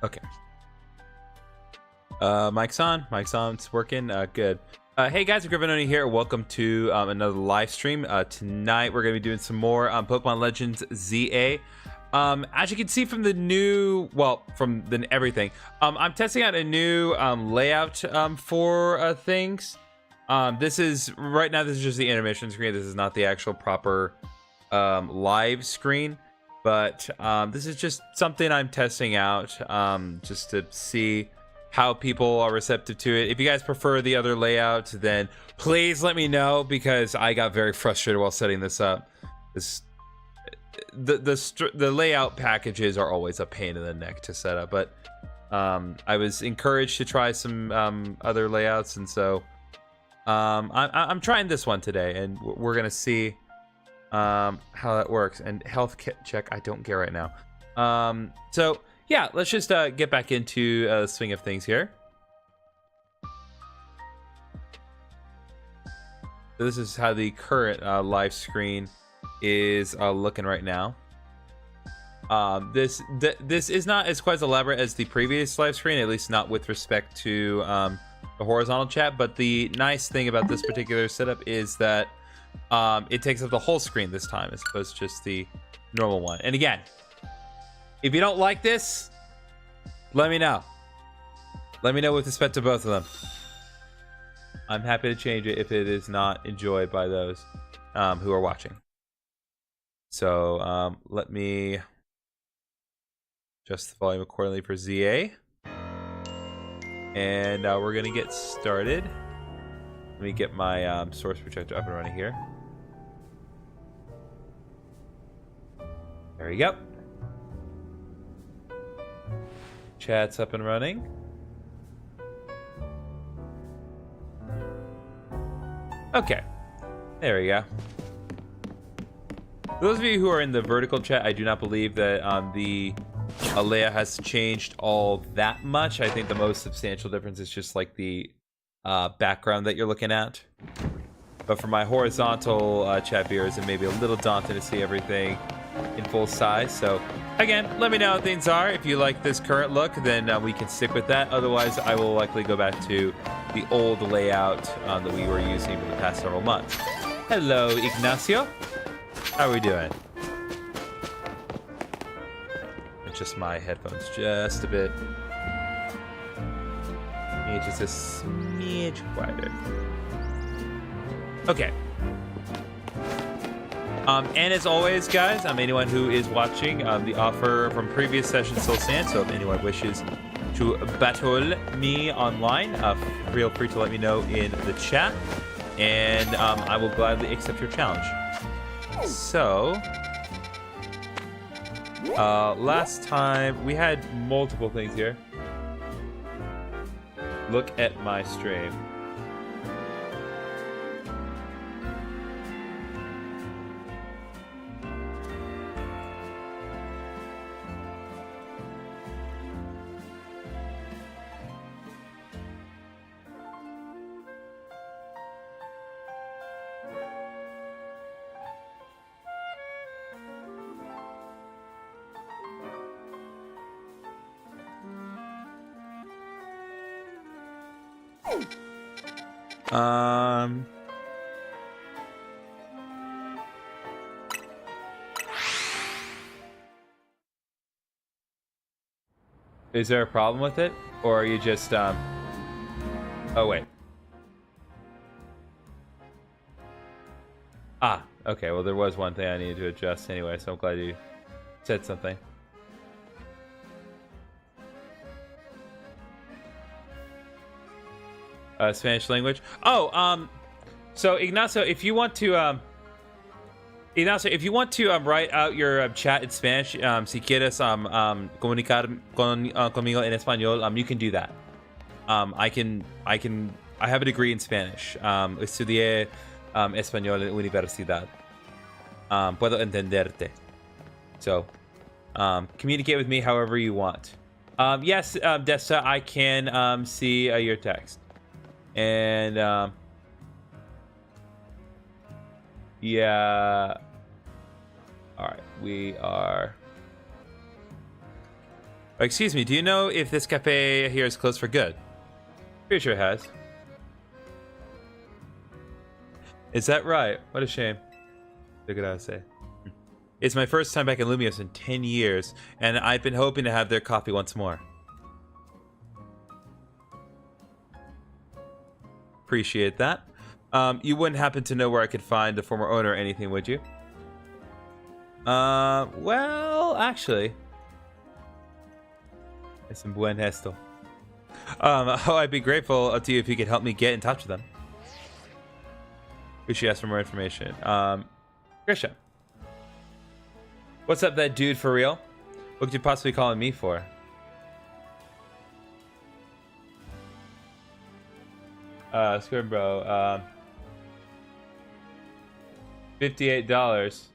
Okay. Mic's on. Mic's on. It's working. Good. Hey guys, Griffin here. Welcome to another live stream. Tonight we're going to be doing some more Pokemon Legends ZA. As you can see from the new, from the everything, I'm testing out a new layout for things. This is right now. This is just the intermission screen. This is not the actual proper live screen. But this is just something I'm testing out just to see how people are receptive to it. If you guys prefer the other layout, then please let me know, because I got very frustrated while setting this up. The layout packages are always a pain in the neck to set up, but I was encouraged to try some other layouts, and so I'm trying this one today, and we're gonna see how that works. And health check I don't get right now. So yeah, let's just get back into the swing of things here. So this is how the current live screen is looking right now. This is not as quite as elaborate as the previous live screen, at least not with respect to the horizontal chat. But the nice thing about this particular setup is that it takes up the whole screen this time, as opposed to just the normal one. And again, if you don't like this, let me know. Let me know with respect to both of them. I'm happy to change it if it is not enjoyed by those who are watching. So let me adjust the volume accordingly for ZA. And we're going to get started. Let me get my source projector up and running here. There we go. Chat's up and running. Okay. There we go. For those of you who are in the vertical chat, I do not believe that the layout has changed all that much. I think the most substantial difference is just like the background that you're looking at. But for my horizontal chat viewers, it may be a little daunting to see everything in full size. So again, let me know how things are. If you like this current look, then we can stick with that. Otherwise, I will likely go back to the old layout that we were using for the past several months. Hello, Ignacio. How are we doing? Adjust my headphones just a bit. Maybe just a smidge quieter. Okay. And as always, guys, anyone who is watching, the offer from previous sessions still stands. So if anyone wishes to battle me online, feel free to let me know in the chat, and I will gladly accept your challenge. So, last time we had multiple things here. Look at my stream. Is there a problem with it, or are you just oh wait. Okay, well there was one thing I needed to adjust anyway, so I'm glad you said something. Spanish language. So Ignacio, if you want to write out your chat in Spanish, si quieres comunicar conmigo en español, you can do that. I have a degree in Spanish. Estudié español en universidad. Puedo entenderte. So, communicate with me however you want. Yes, Desta, I can see your text. And yeah. All right, we are. Oh, excuse me, do you know if this cafe here is closed for good? Pretty sure it has. Is that right? What a shame. Look at what I say. It's my first time back in Lumiose in 10 years, and I've been hoping to have their coffee once more. Appreciate that. You wouldn't happen to know where I could find the former owner or anything, would you? Well, actually. Es un buen gesto. I'd be grateful to you if you could help me get in touch with them. We should ask for more information. Grisha. What's up, that dude, for real? What could you possibly calling me for? Squid bro. $58.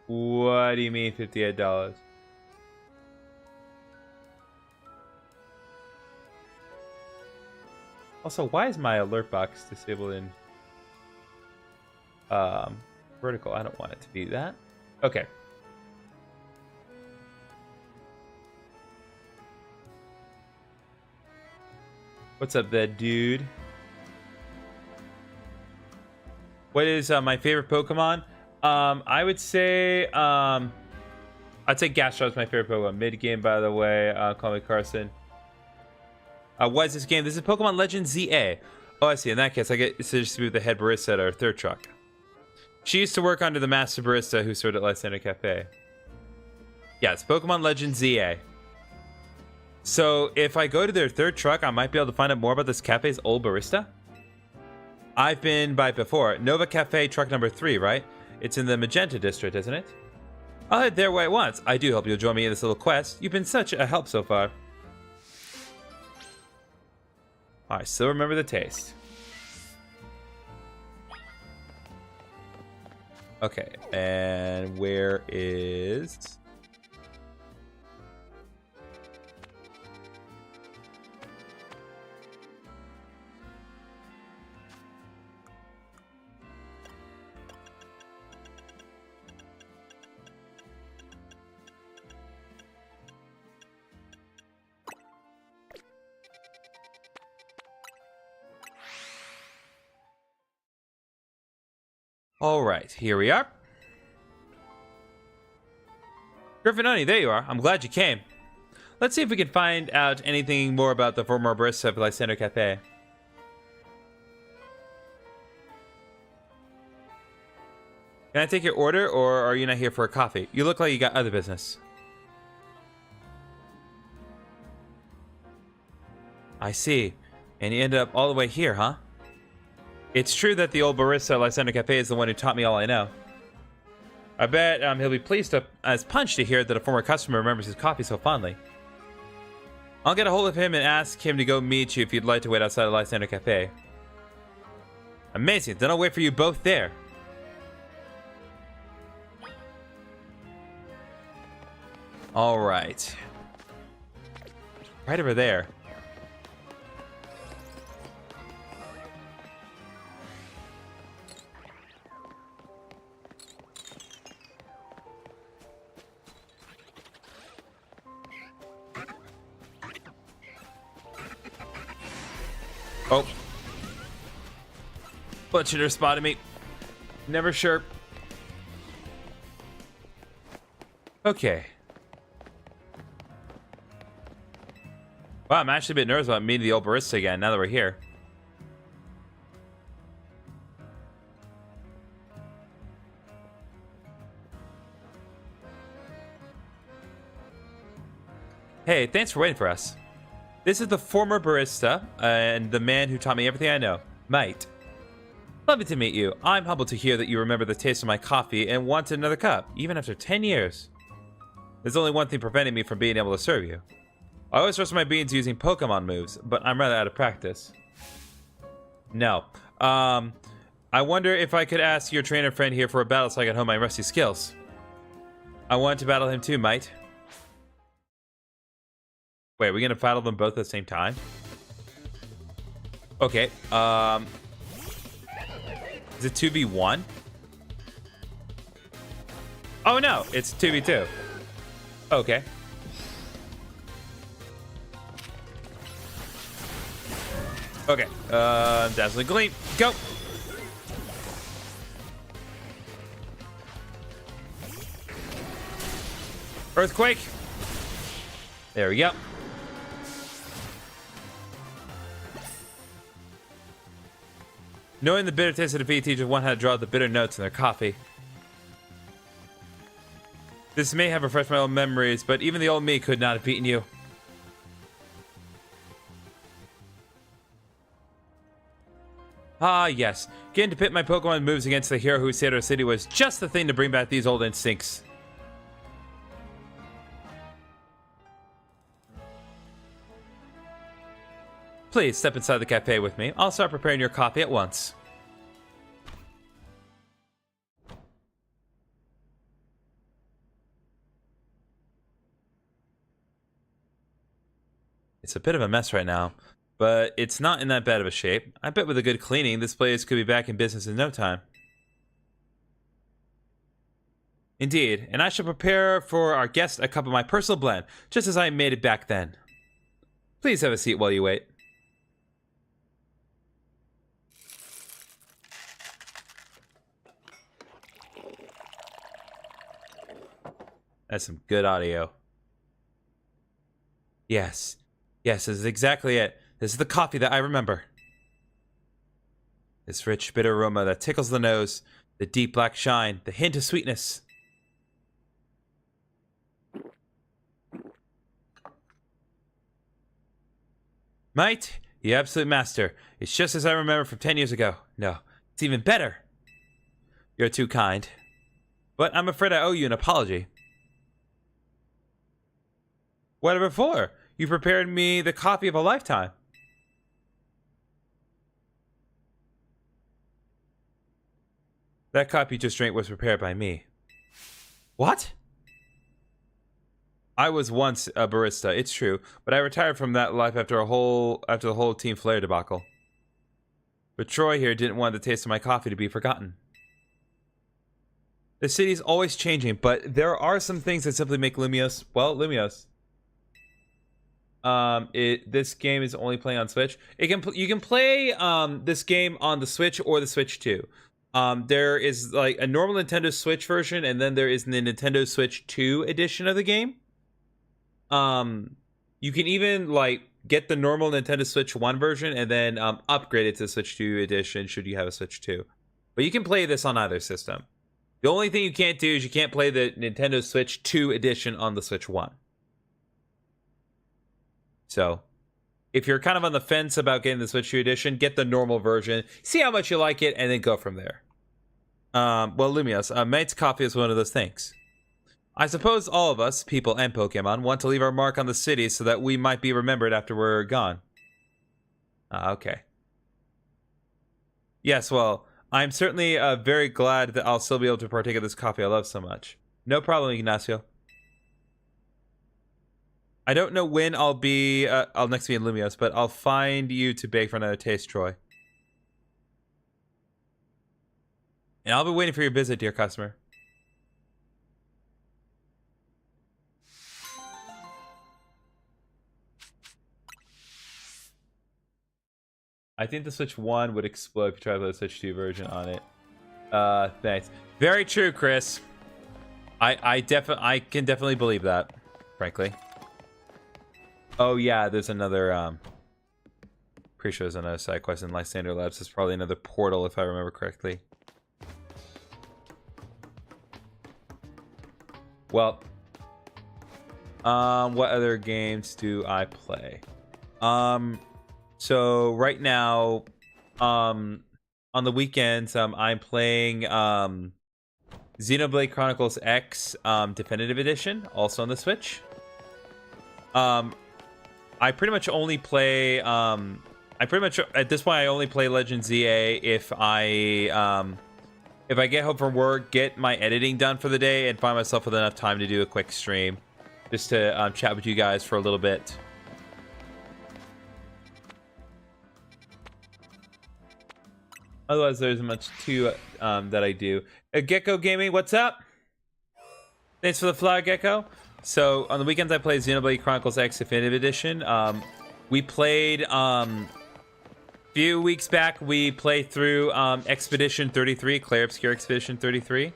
What do you mean $58? Also, why is my alert box disabled in vertical? I don't want it to be that. Okay. What's up there, dude? What is my favorite Pokemon? I would say I'd say Gastro is my favorite Pokemon. Mid game, by the way. Call me Carson. What is this game? This is Pokemon Legends ZA. Oh, I see. In that case, I get to be with the head barista at our third truck. She used to work under the master barista who served at Lysander Cafe. Yeah, it's Pokemon Legends ZA. So if I go to their third truck, I might be able to find out more about this cafe's old barista. I've been by before. Nova Cafe truck number 3, right? It's in the Magenta district, isn't it? I'll head there at once. I do hope you'll join me in this little quest. You've been such a help so far. I still remember the taste. Okay, and where is... All right, here we are. Griffinoni, there you are. I'm glad you came. Let's see if we can find out anything more about the former barista of Lysander Cafe. Can I take your order, or are you not here for a coffee? You look like you got other business. I see. And you ended up all the way here, huh? It's true that the old barista at Lysander Cafe is the one who taught me all I know. I bet he'll be pleased as punch to hear that a former customer remembers his coffee so fondly. I'll get a hold of him and ask him to go meet you if you'd like to wait outside of Lysander Cafe. Amazing, then I'll wait for you both there. Alright. Right over there. Oh. Butcher spotted me. Never sure. Okay. Wow, I'm actually a bit nervous about meeting the old barista again now that we're here. Hey, thanks for waiting for us. This is the former barista and the man who taught me everything I know, Mate. Lovely to meet you. I'm humbled to hear that you remember the taste of my coffee and want another cup, even after 10 years. There's only one thing preventing me from being able to serve you. I always trust my beans using Pokemon moves, but I'm rather out of practice. No. I wonder if I could ask your trainer friend here for a battle so I can hone my rusty skills. I want to battle him too, Mate. Wait, are we gonna battle them both at the same time? Okay, is it 2v1? Oh no, it's 2v2. Okay. Okay. Dazzling Gleam. Go. Earthquake. There we go. Knowing the bitter taste of defeat teaches one how to draw the bitter notes in their coffee. This may have refreshed my old memories, but even the old me could not have beaten you. Ah, yes. Getting to pit my Pokemon moves against the hero who saved our city was just the thing to bring back these old instincts. Please step inside the cafe with me. I'll start preparing your coffee at once. It's a bit of a mess right now, but it's not in that bad of a shape. I bet with a good cleaning, this place could be back in business in no time. Indeed, and I shall prepare for our guest a cup of my personal blend, just as I made it back then. Please have a seat while you wait. That's some good audio. Yes. Yes, this is exactly it. This is the coffee that I remember. This rich, bitter aroma that tickles the nose, the deep black shine, the hint of sweetness. Mate, you absolute master. It's just as I remember from 10 years ago. No, it's even better. You're too kind. But I'm afraid I owe you an apology. Whatever for? You prepared me the coffee of a lifetime. That coffee you just drank was prepared by me. What? I was once a barista, it's true, but I retired from that life after the whole Team Flare debacle. But Troy here didn't want the taste of my coffee to be forgotten. The city's always changing, but there are some things that simply make Lumiose, well, Lumiose. This game is only playing on Switch. You can play this game on the Switch or the Switch 2. There is like a normal Nintendo Switch version, and then there is the Nintendo Switch 2 edition of the game. You can even like get the normal Nintendo Switch 1 version and then upgrade it to the Switch 2 edition should you have a Switch 2. But you can play this on either system. The only thing you can't do is you can't play the Nintendo Switch 2 edition on the Switch 1. So, if you're kind of on the fence about getting the Switch 2 edition, get the normal version, see how much you like it, and then go from there. Well, Lumiose, Mate's coffee is one of those things. I suppose all of us, people and Pokemon, want to leave our mark on the city so that we might be remembered after we're gone. Okay. Yes, well, I'm certainly very glad that I'll still be able to partake of this coffee I love so much. No problem, Ignacio. I don't know when I'll next be in Lumiose, but I'll find you to bake for another taste, Troy. And I'll be waiting for your visit, dear customer. I think the Switch 1 would explode if you tried to put a Switch 2 version on it. Thanks. Very true, Chris. I can definitely believe that, frankly. Oh yeah, there's another pretty sure there's another side quest in Lysander Labs. There's probably another portal if I remember correctly. Well, what other games do I play? So right now, on the weekends, I'm playing Xenoblade Chronicles X Definitive Edition, also on the Switch. I pretty much only play at this point I only play Legends ZA if I get home from work, get my editing done for the day, and find myself with enough time to do a quick stream, just to chat with you guys for a little bit. Otherwise, there isn't much to that I do. Gecko Gaming, what's up? Thanks for the flower, Gecko. So on the weekends I play Xenoblade Chronicles X Definitive Edition. We played few weeks back. We played through Expedition 33, Clair Obscure Expedition 33.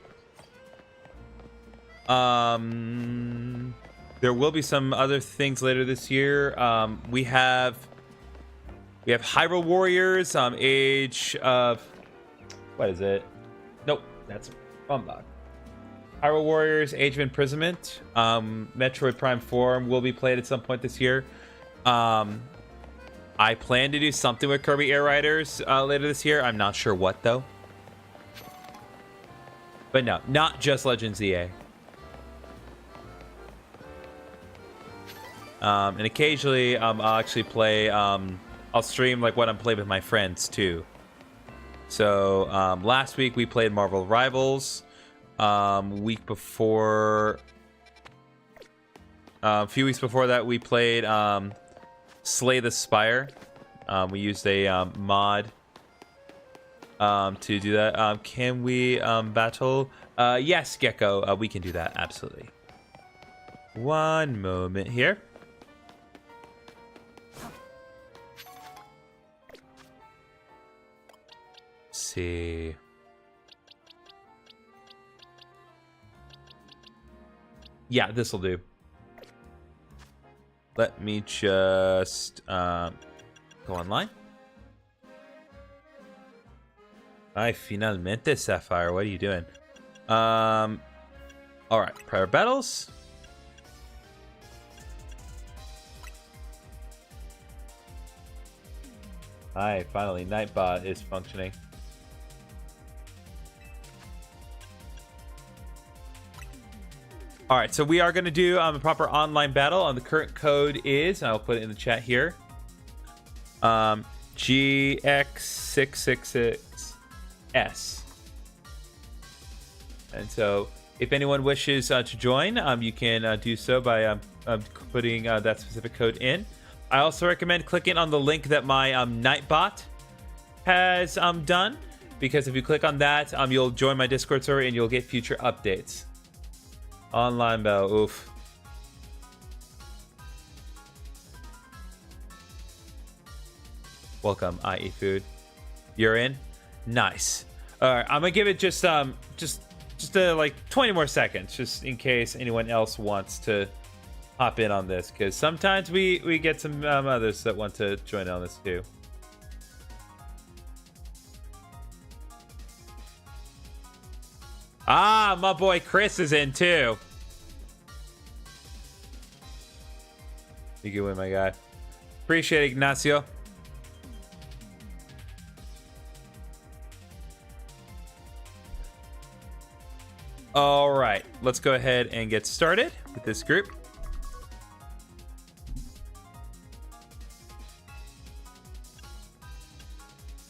There will be some other things later this year. We have Hyrule Warriors, Age of, what is it? Nope, that's Bumbug. Hyrule Warriors, Age of Imprisonment, Metroid Prime 4 will be played at some point this year. I plan to do something with Kirby Air Riders later this year. I'm not sure what though. But no, not just Legends EA. And occasionally I'll actually play, I'll stream like what I'm playing with my friends too. So last week we played Marvel Rivals. Week before, a few weeks before that we played Slay the Spire. We used a mod to do that. Can we battle? Yes, Gecko, we can do that, absolutely. One moment here. Let's see. Yeah, this will do. Let me just go online. Ay, finalmente, Sapphire. What are you doing? All right, prior battles. Hi, finally, Nightbot is functioning. All right, so we are going to do a proper online battle. The current code is, and I'll put it in the chat here, GX666S. And so if anyone wishes to join, you can do so by putting that specific code in. I also recommend clicking on the link that my Nightbot has done, because if you click on that, you'll join my Discord server and you'll get future updates. Online battle, oof. Welcome, I Eat Food. You're in? Nice. All right, I'm gonna give it just like 20 more seconds, just in case anyone else wants to hop in on this, because sometimes we get some others that want to join on this too. Ah, my boy Chris is in too. You can win, my guy. Appreciate it, Ignacio. All right, let's go ahead and get started with this group.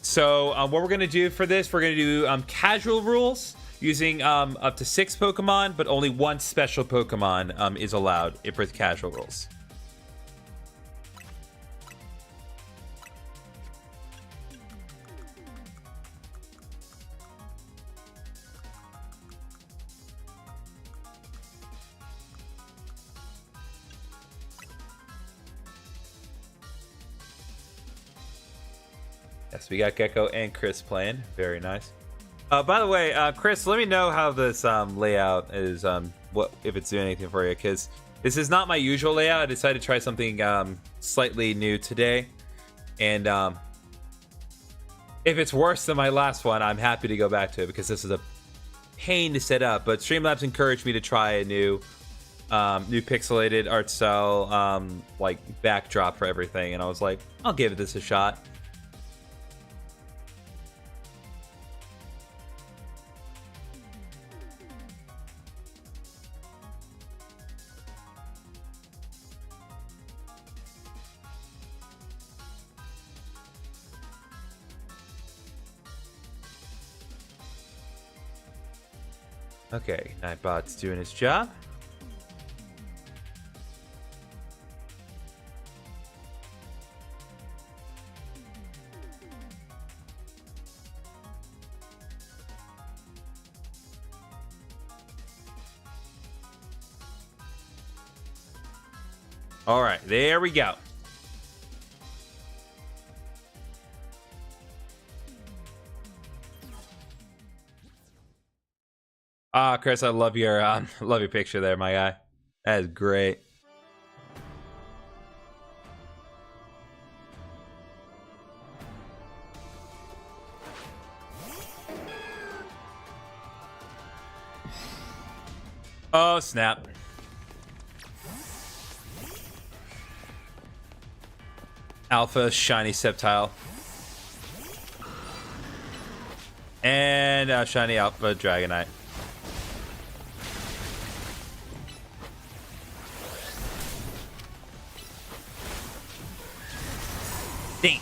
So what we're going to do for this, we're going to do casual rules using up to 6 Pokemon, but only 1 special Pokemon is allowed with casual rules. Yes, we got Gecko and Chris playing. Very nice. By the way, Chris, let me know how this layout is, what if it's doing anything for you, because this is not my usual layout. I decided to try something slightly new today, and if it's worse than my last one, I'm happy to go back to it, because this is a pain to set up. But Streamlabs encouraged me to try a new pixelated art style like backdrop for everything, and I was like, I'll give this a shot. Okay, Nightbot's doing his job. All right, there we go. Ah, Chris, I love your picture there, my guy. That is great. Oh, snap. Alpha shiny Sceptile. And shiny Alpha Dragonite. Dang.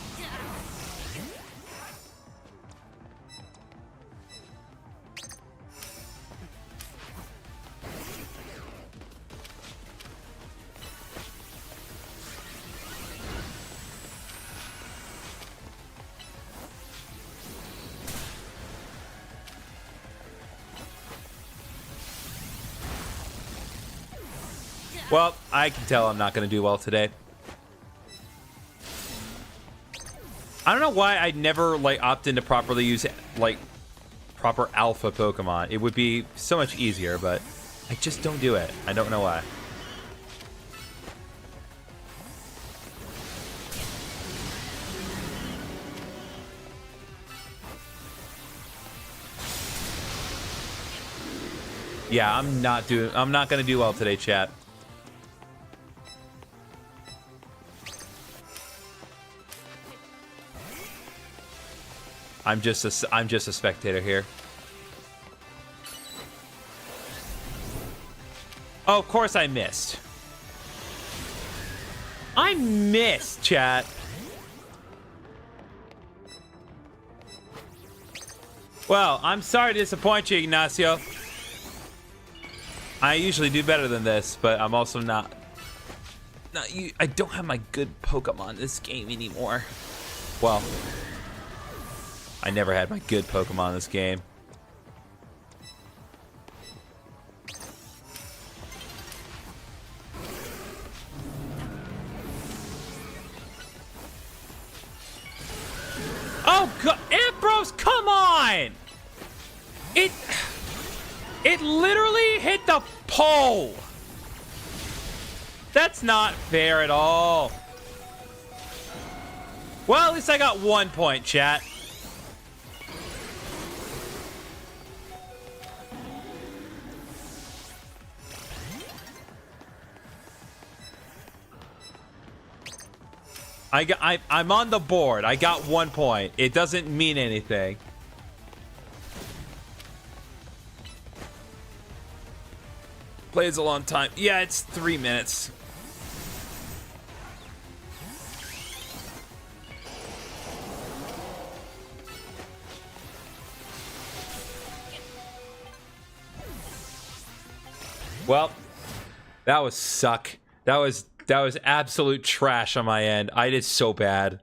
Well, I can tell I'm not going to do well today. I don't know why I never like opt in to properly use like proper alpha Pokemon. It would be so much easier, but I just don't do it. I don't know why. Yeah, I'm not going to do well today, chat. I'm just a spectator here. Oh, of course I missed. I missed, chat. Well, I'm sorry to disappoint you, Ignacio. I usually do better than this, but I'm also not I don't have my good Pokemon in this game anymore. Well, I never had my good Pokemon in this game. Oh god, Ampros, come on! It literally hit the pole. That's not fair at all. Well, at least I got 1 point, chat. I'm on the board. I got 1 point. It doesn't mean anything. Plays a long time. Yeah, it's 3 minutes. Well, that was suck. That was absolute trash on my end. I did so bad.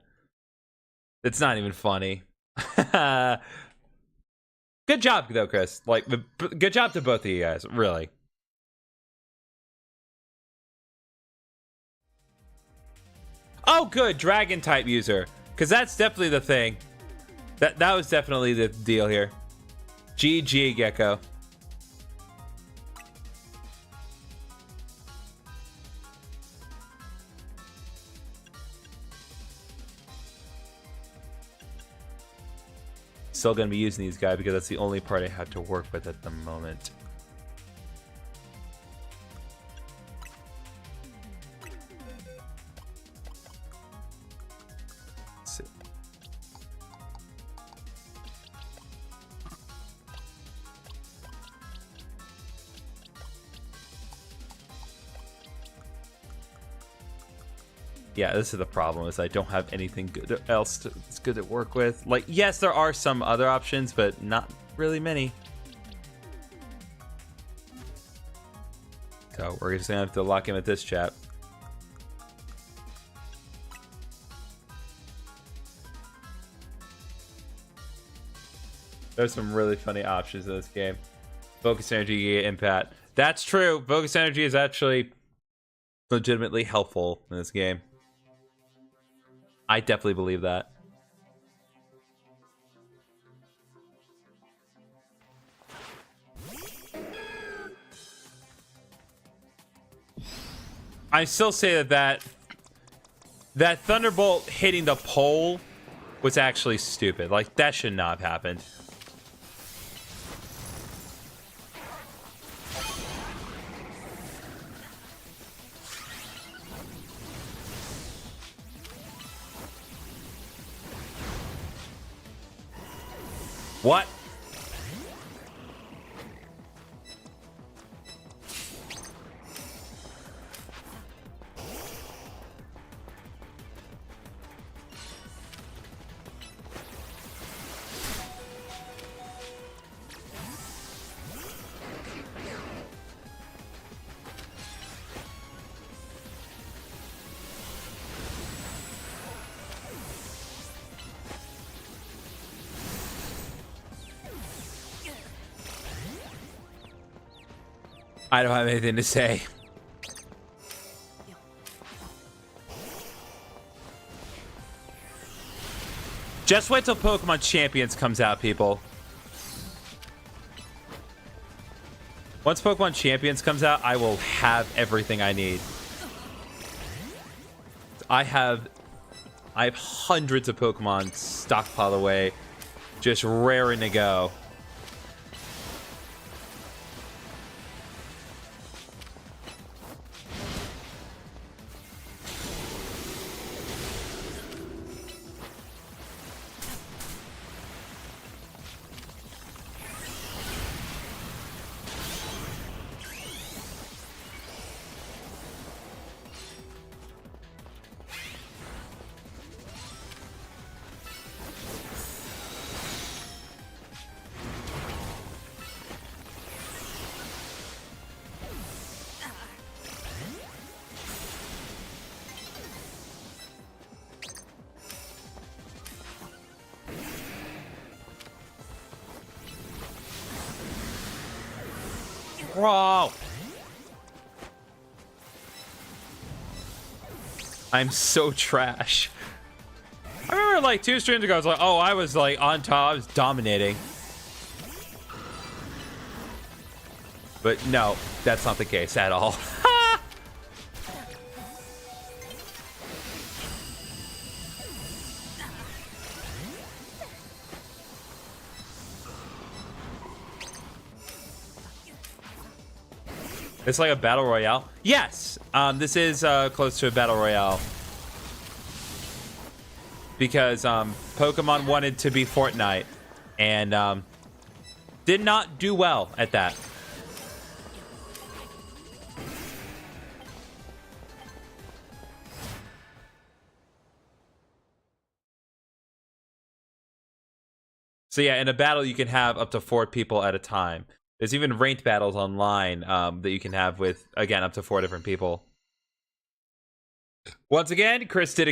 It's not even funny. Good job, though, Chris. Like, good job to both of you guys, really. Oh, good, dragon type user, because that's definitely the thing. That was definitely the deal here. GG, Gecko. Still gonna be using these guys because that's the only part I have to work with at the moment. Yeah, this is the problem, is I don't have anything good else that's good to work with. Like, yes, there are some other options, but not really many. So we're just gonna have to lock in with this chap. There's some really funny options in this game. Focus energy, impact. That's true. Focus energy is actually legitimately helpful in this game. I definitely believe that. I still say that Thunderbolt hitting the pole was actually stupid. Like, that should not have happened. What? I don't have anything to say. Just wait till Pokemon Champions comes out, people. Once Pokemon Champions comes out, I will have everything I need. I have hundreds of Pokemon stockpiled away, just raring to go. Bro! I'm so trash. I remember like 2 streams ago, I was like, oh, I was like on top, I was dominating. But no, that's not the case at all. It's like a battle royale. Yes, this is close to a battle royale because Pokemon wanted to be Fortnite and did not do well at that. So yeah, in a battle you can have up to 4 people at a time. There's even ranked battles online that you can have with, again, up to 4 different people. Once again, Chris did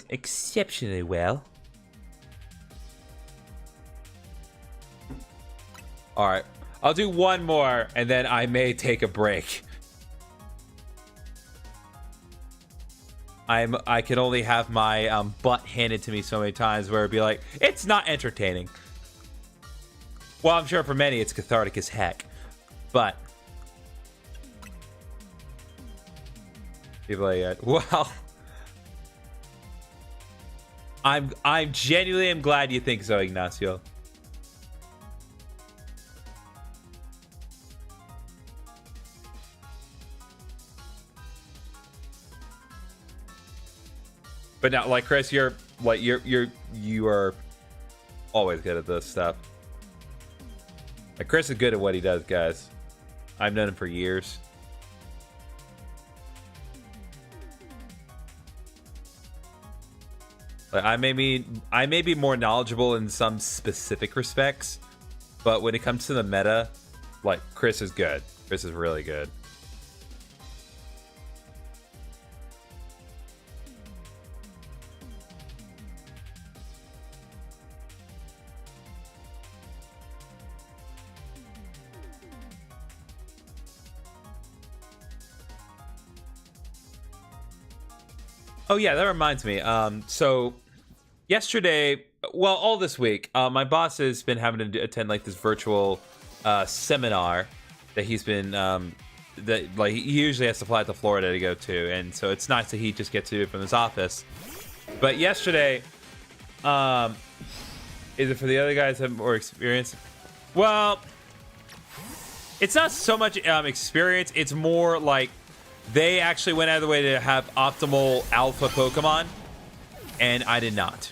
exceptionally well. All right, I'll do one more, and then I may take a break. I can only have my butt handed to me so many times where it'd be like, it's not entertaining. Well, I'm sure for many it's cathartic as heck, but people are like, well, I'm genuinely am glad you think so, Ignacio. But now, like Chris, you are always good at this stuff. Like, Chris is good at what he does, guys. I've known him for years. Like, I may be more knowledgeable in some specific respects, but when it comes to the meta, like, Chris is good. Chris is really good. Oh yeah, that reminds me. So yesterday, well, all this week, my boss has been having to attend like this virtual seminar that he's been that like he usually has to fly to Florida to go to, and so it's nice that he just gets to do it from his office. But yesterday, is it for the other guys that have more experience? Well, it's not so much experience. It's more like they actually went out of the way to have optimal alpha Pokemon, and I did not.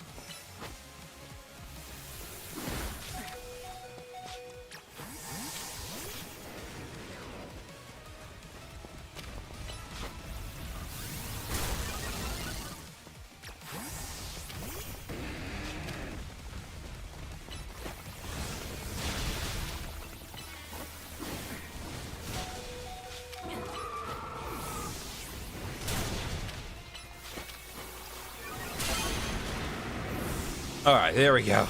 All right, there we go.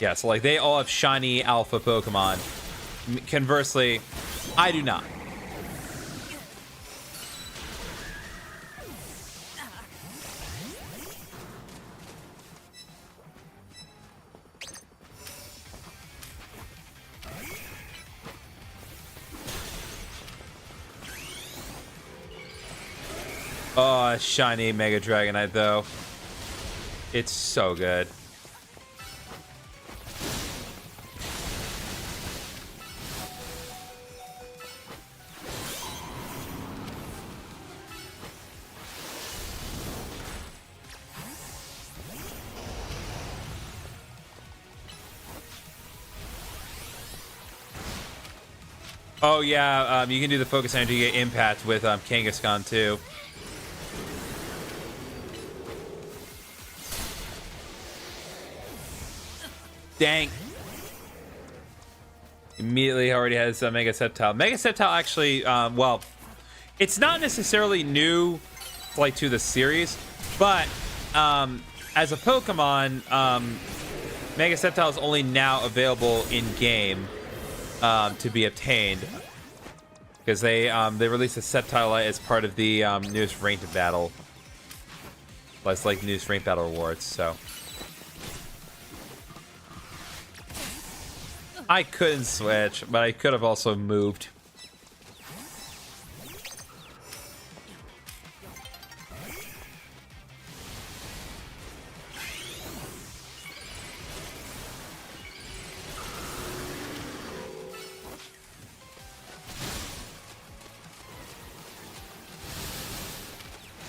Yeah, so like they all have shiny alpha Pokemon. Conversely, I do not. Oh, shiny Mega Dragonite, though. It's so good. Oh, yeah, you can do the Focus Energy get Impact with Kangaskhan, too. Dang. Immediately already has Mega Sceptile. Mega Sceptile actually, well, it's not necessarily new like to the series, but as a Pokemon, Mega Sceptile is only now available in game to be obtained because they released a Sceptile as part of the newest ranked battle. Plus, like newest ranked battle rewards, so. I couldn't switch, but I could have also moved.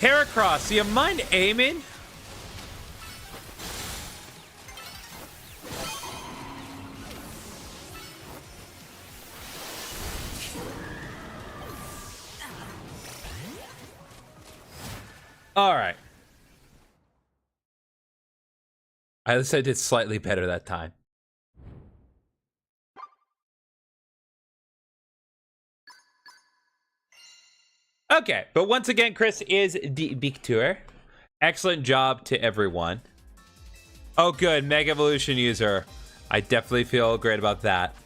Heracross, do you mind aiming? All right. At least I did slightly better that time. Okay, but once again, Chris is the victor. Excellent job to everyone. Oh, good. Mega Evolution user. I definitely feel great about that.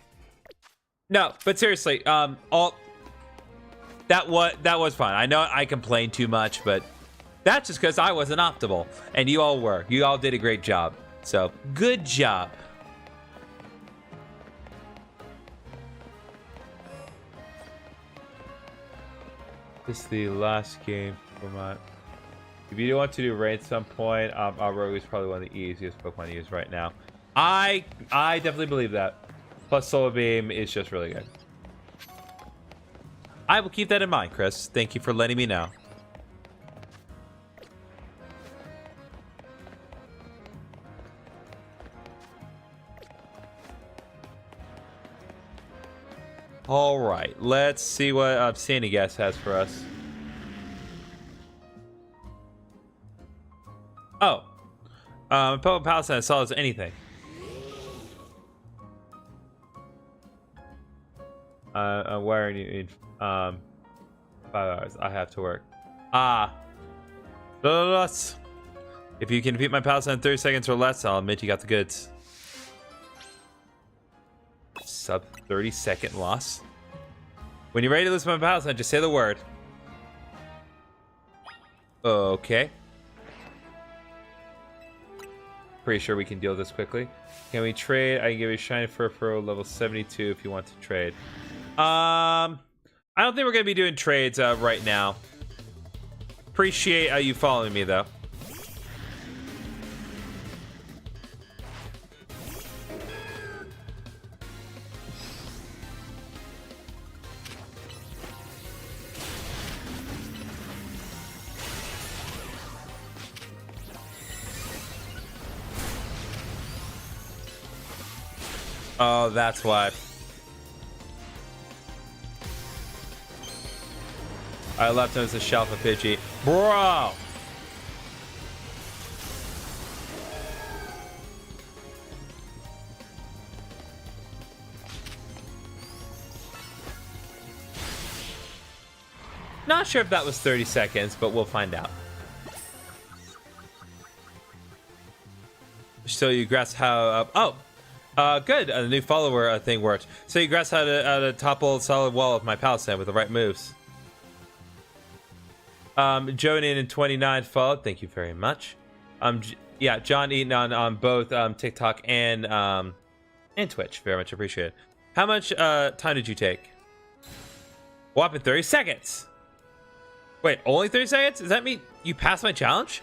No, but seriously, that was fun. I know I complained too much, but that's just because I wasn't optimal, and you all were. You all did a great job. So, good job. This is the last game for my... If you do want to do raid at some point, Rogue is probably one of the easiest Pokemon to use right now. I definitely believe that. Plus, Solar Beam is just really good. I will keep that in mind, Chris. Thank you for letting me know. All right, let's see what Sandy Gas has for us. Oh, Pokemon Palisade as solid as anything. I'm wearing you in 5 hours. I have to work. If you can beat my Palisade in 30 seconds or less, I'll admit you got the goods. sub 30-second loss. When you're ready to lose my pals, just say the word. Okay. Pretty sure we can deal with this quickly. Can we trade? I can give you Shiny Furfurrow level 72 if you want to trade. I don't think we're going to be doing trades right now. Appreciate you following me, though. Oh, that's why. I left him as a shelf of Pidgey. Bro! Not sure if that was 30 seconds, but we'll find out. So you grasp how... good. The new follower thing worked. So you grasp how to topple a solid wall of my palisade with the right moves. Jonin in 29 followed. Thank you very much. Yeah, John Eaton on both TikTok and Twitch. Very much appreciated. How much time did you take? Whopping 30 seconds. Wait, only 30 seconds? Does that mean you passed my challenge?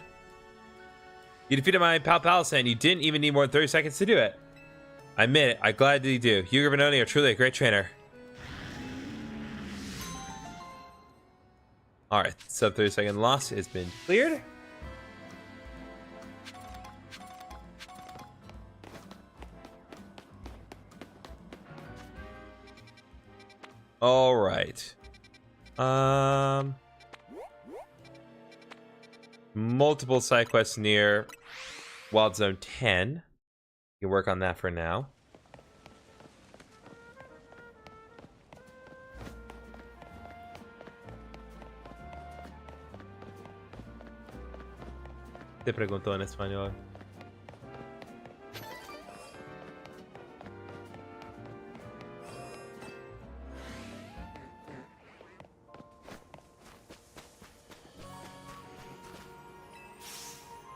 You defeated my pal Palisade and you didn't even need more than 30 seconds to do it. I admit it. I'm glad that you do. You, Gravononi, are truly a great trainer. Alright, sub 30-second loss has been cleared. Alright. Multiple side quests near Wild Zone 10. You can work on that for now. Te preguntó en español.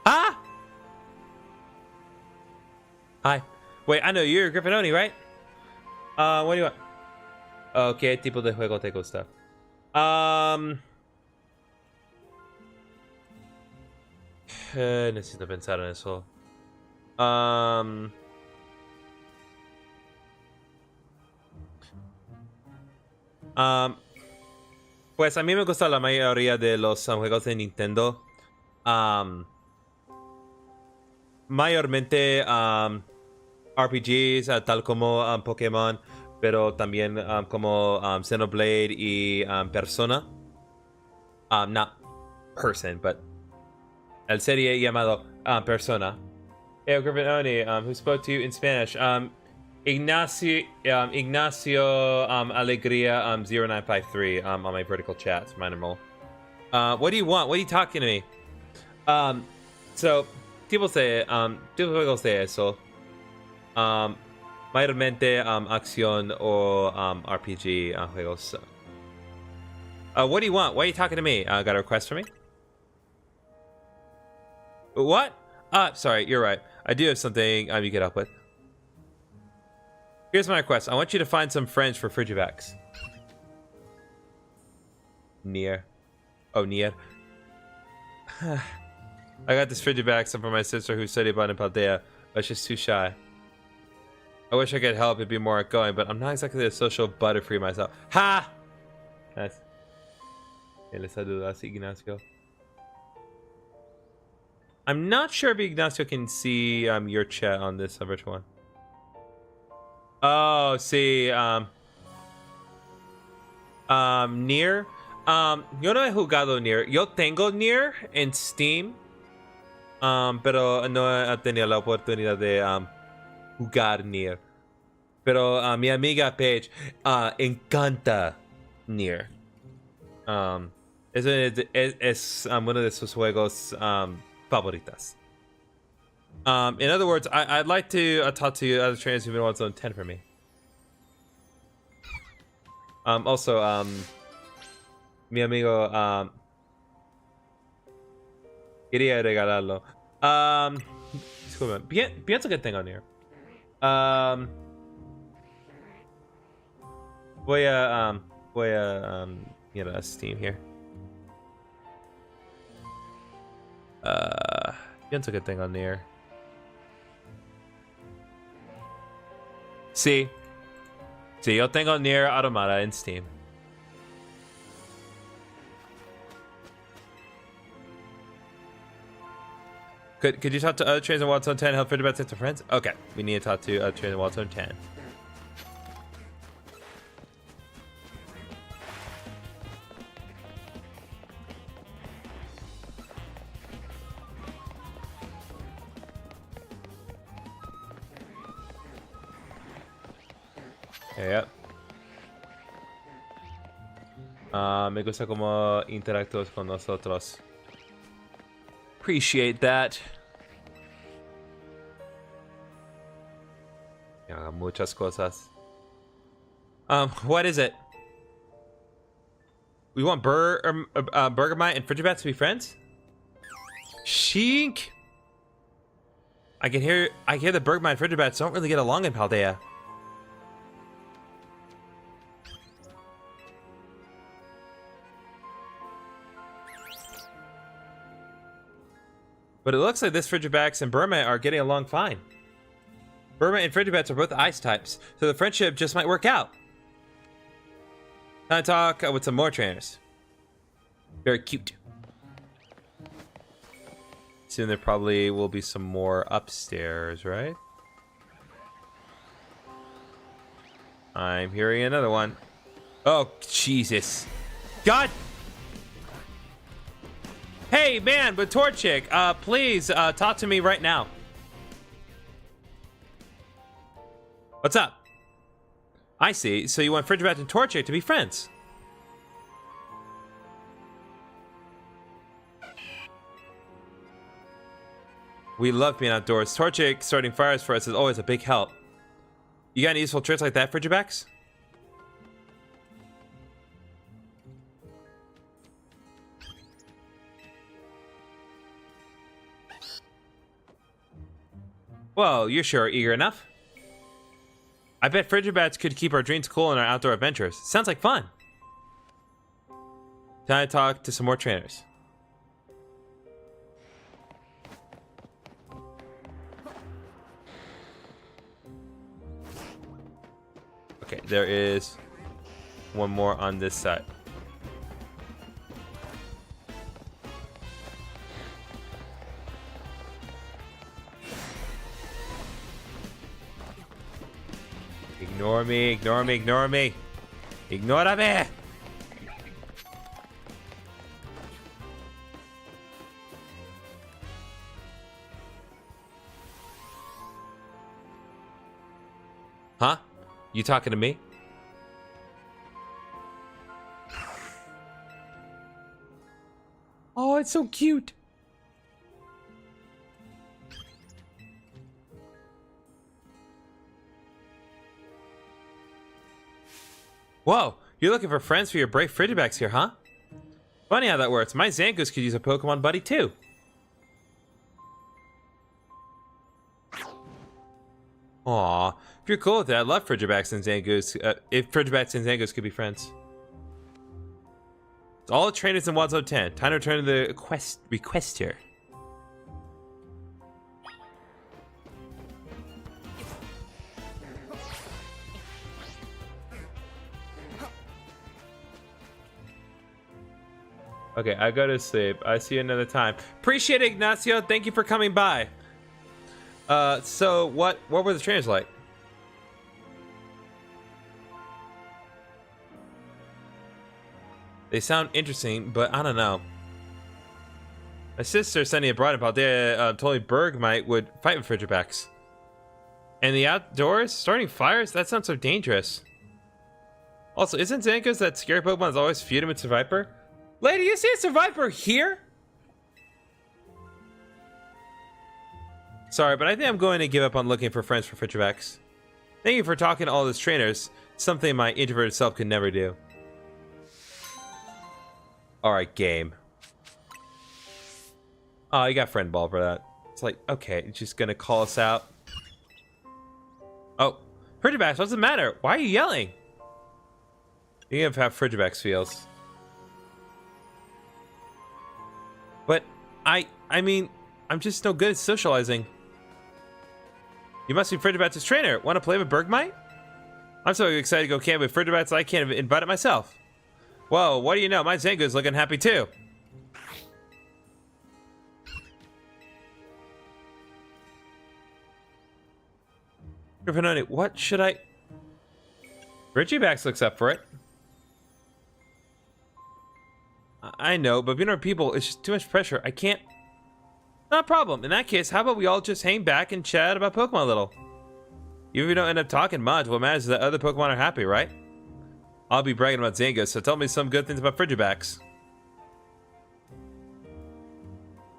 Ah! Hi. Wait, I know you're Griffinoni, right? What do you want? Okay, tipo de juego te gusta? Necesito pensar en eso. Pues a mí me gusta la mayoría de los juegos de Nintendo. Mayormente RPGs, tal como Pokémon, pero también como Xenoblade y Persona. Not person, but el serie llamado Persona. Hey, Griffinoni, who spoke to you in Spanish? Ignacio Alegría 0953 on my vertical chat. Minor mole. What do you want? What are you talking to me? So, tipo juegos de eso. Mayormente acción o RPG juegos. What do you want? Why are you talking to me? Got a request for me? What? Sorry, you're right. I do have something you get up with. Here's my request. I want you to find some friends for Frigivax. Near. Oh, near. I got this Frigivax from my sister who studied about in Paldea, but she's too shy. I wish I could help and be more outgoing, but I'm not exactly a social butterfree myself. Ha! Nice. Le saludas, Ignacio. I'm not sure if Ignacio can see your chat on this virtual one. Oh, see, Nier. Yo no he jugado Nier. Yo tengo Nier en Steam, pero no he tenido la oportunidad de jugar Nier. Pero mi amiga Paige encanta Nier. Es uno de sus juegos favoritas. In other words, I'd like to talk to you other trainers who've been on Zone 10 for me. Also, mi amigo, quería regalarlo. Disculpe, pienso que tengo here. Voy a get a Steam here. Pienso que tengo near. Sí, yo tengo Nier Automata en Steam. Could you talk to other trainers in Wild Zone 10 help figure about to friends? Okay, we need to talk to other trainers in Wild Zone 10. Yep. Me gusta como interactúas con nosotros. Appreciate that. Yeah, muchas cosas. What is it? We want Bergamite and Frigibats to be friends? Shink! I hear the Bergamite and Frigibats don't really get along in Paldea. But it looks like this Frigibax and Burma are getting along fine. Burma and Frigibats are both ice types, so the friendship just might work out. Time to talk with some more trainers. Very cute. Soon there probably will be some more upstairs, right? I'm hearing another one. Oh, Jesus. God! Hey, man, but Torchic, please talk to me right now. What's up? I see. So you want Frigibat and Torchic to be friends? We love being outdoors. Torchic starting fires for us is always a big help. You got any useful tricks like that, Frigibax? Well, you're sure eager enough. I bet Frigibats could keep our dreams cool in our outdoor adventures. Sounds like fun. Time to talk to some more trainers. Okay, there is one more on this side. Ignore me, ignore me, ignore me. Ignora me. Huh? You talking to me? Oh, it's so cute. Whoa, you're looking for friends for your brave Frigibax here, huh? Funny how that works. My Zangoose could use a Pokemon buddy too. Aw, if you're cool with that, I love Frigibax and Zangoose. If Frigibax and Zangoose could be friends. It's all the trainers in Wild Zone 10. Time to return to the request here. Okay, I go to sleep. I see you another time. Appreciate it, Ignacio. Thank you for coming by. So what were the trainers like? They sound interesting, but I don't know. My sister sending a bride about there told me Bergmite would fight with Frigibax. And the outdoors? Starting fires? That sounds so dangerous. Also, isn't Zangoose that scary Pokemon is always feud him with Survivor? Lady, you see a Survivor here? Sorry, but I think I'm going to give up on looking for friends for Frigibax. Thank you for talking to all those trainers. Something my introverted self could never do. Alright, game. Oh, you got friend ball for that. It's like, okay, it's just gonna call us out. Oh, Frigibax, what's the matter? Why are you yelling? You have how Frigibax feels. But I mean, I'm just no good at socializing. You must be Frigibax's trainer. Want to play with Bergmite? I'm so excited to go camp with Frigibax I can't invite it myself. Whoa, what do you know? My Zango's looking happy too. Griffinoni, what should I... Frigibax looks up for it. I know, but being around people, it's just too much pressure. I can't... Not a problem. In that case, how about we all just hang back and chat about Pokemon a little? Even if we don't end up talking much, what matters is that other Pokemon are happy, right? I'll be bragging about Zango, so tell me some good things about Frigibax.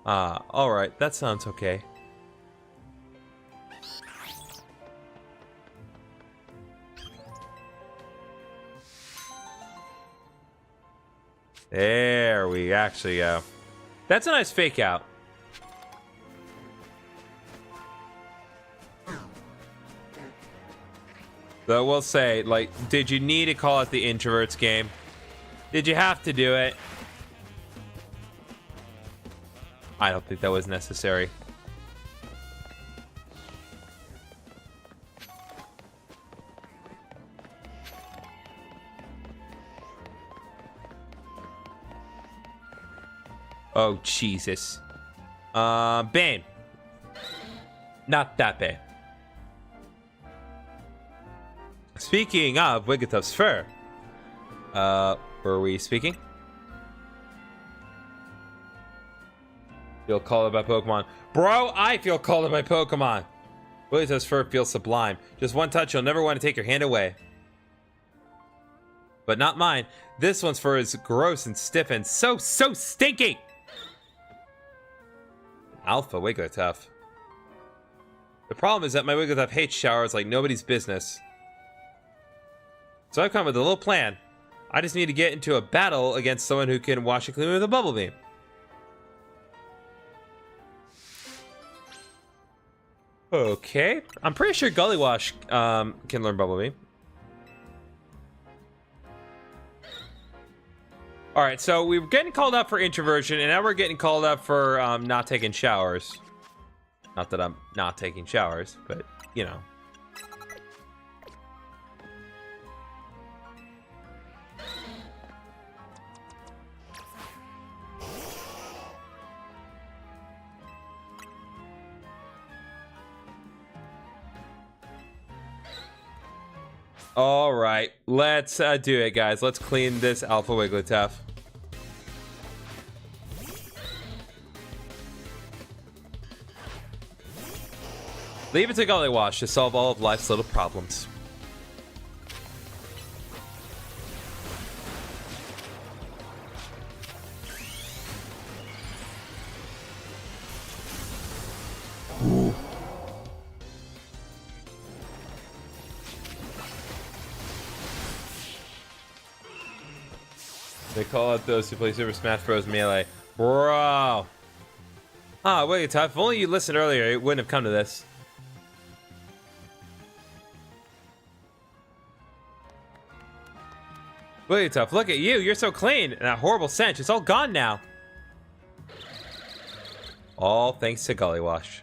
Alright, that sounds okay. There we actually go. That's a nice fake out. Though we'll say, like, did you need to call it the introverts game? Did you have to do it? I don't think that was necessary. Oh, Jesus. Bane. Not that bad. Speaking of Wigglytuff's fur, were we speaking? Feel called by Pokemon. Bro, I feel called by Pokemon. Wigglytuff's fur feels sublime. Just one touch, you'll never want to take your hand away. But not mine. This one's fur is gross and stiff and so stinky. Alpha Wigglytuff. The problem is that my Wigglytuff hates showers like nobody's business. So I've come up with a little plan. I just need to get into a battle against someone who can wash it clean with a bubble beam. Okay. I'm pretty sure Gullywash can learn bubble beam. Alright, so we were getting called up for introversion, and now we're getting called up for not taking showers. Not that I'm not taking showers, but, you know. Alright, let's do it, guys. Let's clean this Alpha Wigglytuff. Leave it to Gullywash to solve all of life's little problems. Ooh. They call out those who play Super Smash Bros. Melee. Bro. Ah, Wigglytuff, if only you listened earlier, it wouldn't have come to this. Wigglytuff, look at you. You're so clean. And that horrible stench, it's all gone now. All thanks to Gullywash.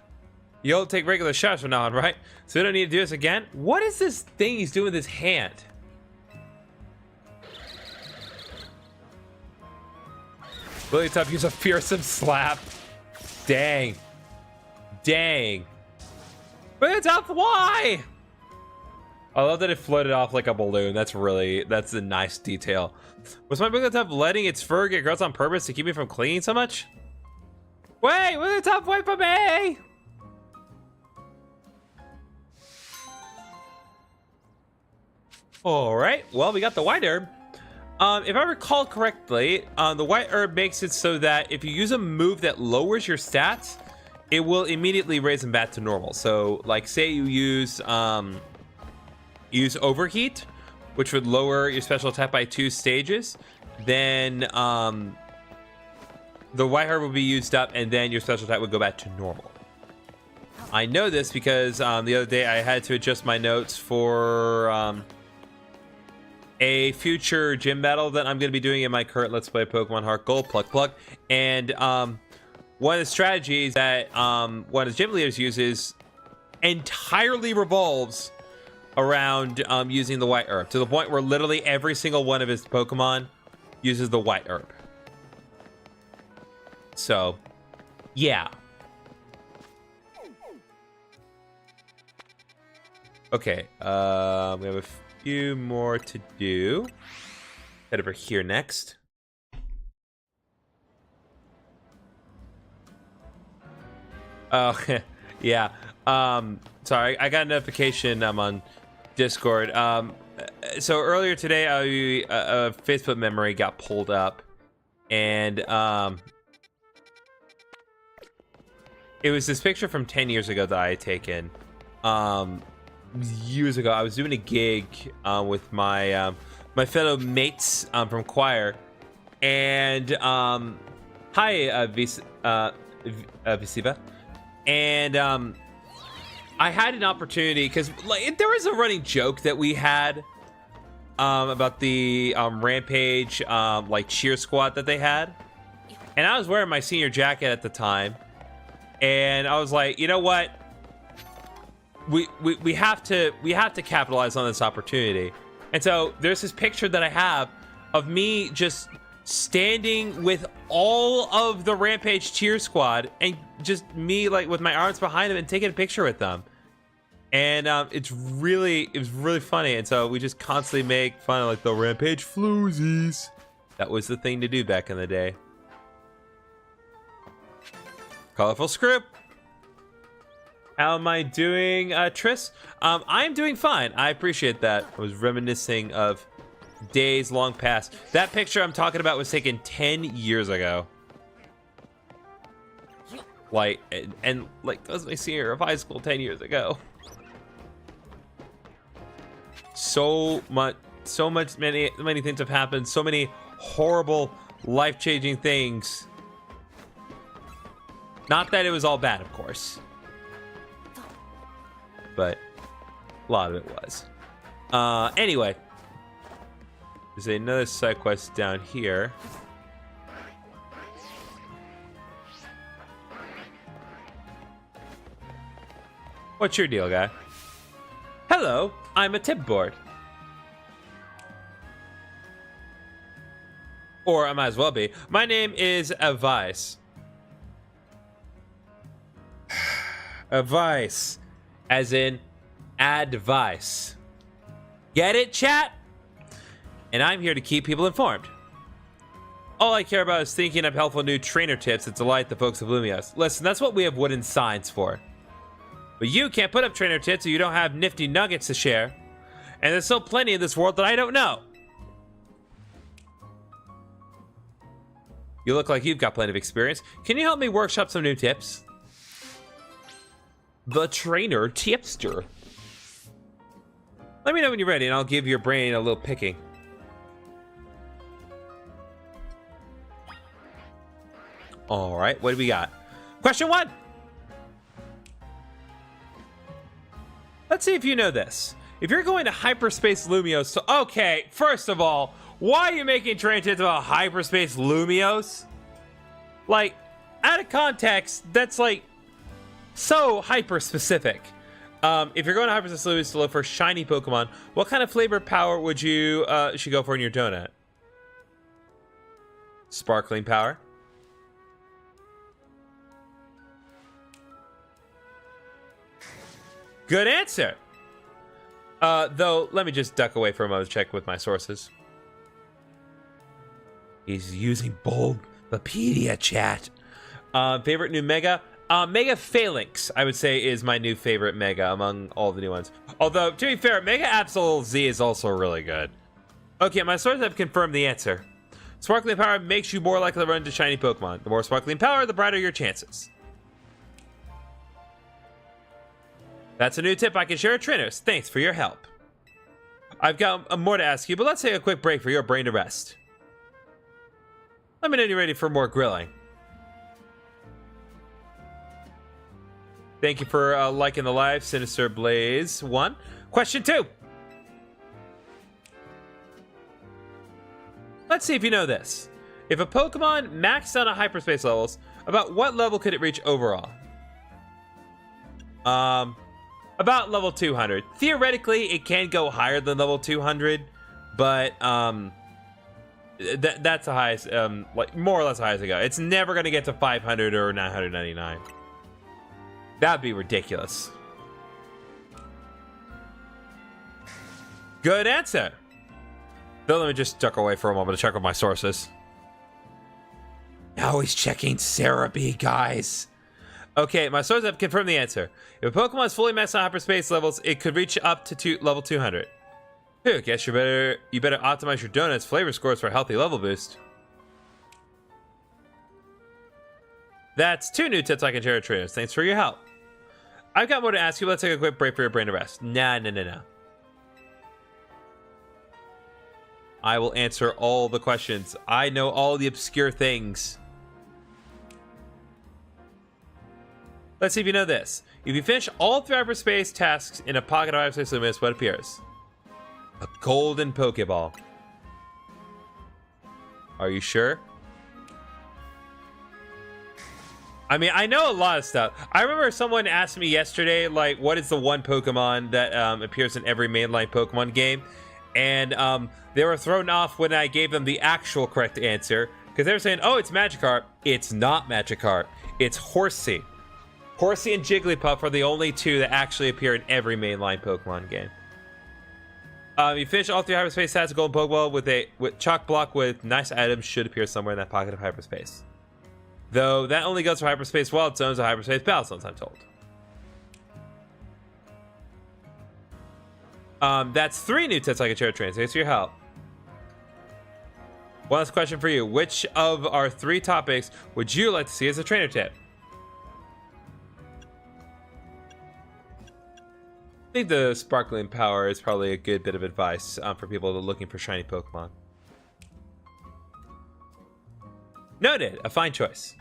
You'll take regular shots from now on, right? So we don't need to do this again? What is this thing he's doing with his hand? Wigglytuff, use a fearsome slap. Dang. Dang. Wigglytuff, why? I love that it floated off like a balloon. That's a nice detail. Was my Wigglytuff letting its fur get gross on purpose to keep me from cleaning so much? Wait, Wigglytuff, wait for me! Alright, well, we got the white herb. If I recall correctly, the white herb makes it so that if you use a move that lowers your stats, it will immediately raise them back to normal. So, like, say you use overheat, which would lower your special attack by 2 stages, then the white herb would be used up, and then your special attack would go back to normal. I know this because the other day I had to adjust my notes for a future gym battle that I'm going to be doing in my current Let's Play Pokemon Heart Gold, pluck. And one of the strategies that one of the gym leaders uses entirely revolves around using the white herb, to the point where literally every single one of his Pokemon uses the white herb. So, yeah. Okay, we have a few more to do. Head over here next. Oh, yeah. Sorry, I got a notification. I'm on Discord. So earlier today, a Facebook memory got pulled up, and it was this picture from 10 years ago that I had taken. Years ago, I was doing a gig with my my fellow mates from choir, and hi, Visiva, and I had an opportunity because like there was a running joke that we had about the Rampage like cheer squad that they had, and I was wearing my senior jacket at the time, and I was like, you know what? We have to capitalize on this opportunity. And so there's this picture that I have of me just standing with all of the Rampage cheer squad, and just me like with my arms behind them and taking a picture with them. And it was really funny. And so we just constantly make fun of like the Rampage floozies. That was the thing to do back in the day. Colorful script. How am I doing, Triss? I'm doing fine. I appreciate that. I was reminiscing of days long past. That picture I'm talking about was taken 10 years ago. Like, and like, that was my senior year of high school 10 years ago. So many things have happened. So many horrible, life-changing things. Not that it was all bad, of course. But a lot of it was. Anyway, there's another side quest down here. What's your deal, guy? Hello, I'm a tip board. Or I might as well be. My name is Advice. Advice. As in, advice. Get it, chat? And I'm here to keep people informed. All I care about is thinking up helpful new trainer tips that delight the folks of Lumiose. Listen, that's what we have wooden signs for. But you can't put up trainer tips if you don't have nifty nuggets to share. And there's still plenty in this world that I don't know. You look like you've got plenty of experience. Can you help me workshop some new tips? The trainer tipster. Let me know when you're ready and I'll give your brain a little picking. All right, what do we got? Question 1. Let's see if you know this. If you're going to hyperspace Lumiose, so okay, first of all, why are you making train tips about hyperspace Lumiose? Like, out of context, that's like so hyper specific. If you're going to hyperspace Lumiose to look for shiny Pokemon, what kind of flavor power would you should go for in your donut? Sparkling power. Good answer. Though, let me just duck away for a moment to check with my sources. He's using Bulbapedia, chat. Favorite new Mega? Mega Phalanx, I would say, is my new favorite Mega among all the new ones. Although, to be fair, Mega Absol Z is also really good. Okay, my sources have confirmed the answer. Sparkling power makes you more likely to run into shiny Pokemon. The more sparkling power, the brighter your chances. That's a new tip I can share with trainers. Thanks for your help. I've got more to ask you, but let's take a quick break for your brain to rest. Let me know you're ready for more grilling. Thank you for liking the live, Sinister Blaze 1. Question 2. Let's see if you know this. If a Pokemon maxed out on hyperspace levels, about what level could it reach overall? About level 200. Theoretically, it can go higher than level 200, but that's the highest, like more or less the highest it goes. It's never going to get to 500 or 999. That'd be ridiculous. Good answer. Though, let me just duck away for a moment to check with my sources. Now he's checking Sarah B, guys. Okay, my sources have confirmed the answer. If a Pokemon is fully maxed on hyperspace levels, it could reach up to level 200. Phew, guess you better optimize your donuts flavor scores for a healthy level boost. That's 2 new tips I can share with trainers. Thanks for your help. I've got more to ask you. Let's take a quick break for your brain to rest. No. I will answer all the questions. I know all the obscure things. Let's see if you know this. If you finish all 3 hyperspace tasks in a pocket of hyperspace Lumiose, what appears? A golden Pokeball. Are you sure? I mean, I know a lot of stuff. I remember someone asked me yesterday, like, what is the one Pokemon that appears in every mainline Pokemon game? And they were thrown off when I gave them the actual correct answer. Because they were saying, oh, it's Magikarp. It's not Magikarp. It's Horsey. Horsey and Jigglypuff are the only 2 that actually appear in every mainline Pokemon game. You finish all 3 hyperspace tasks, a golden Pokeball with chalk block with nice items should appear somewhere in that pocket of hyperspace. Though that only goes for hyperspace wild zones or hyperspace battle zones, I'm told. That's 3 new tips I can share with trainers. Thanks for your help. One last question for you. Which of our 3 topics would you like to see as a trainer tip? I think the sparkling power is probably a good bit of advice for people looking for shiny Pokemon. Noted. A fine choice.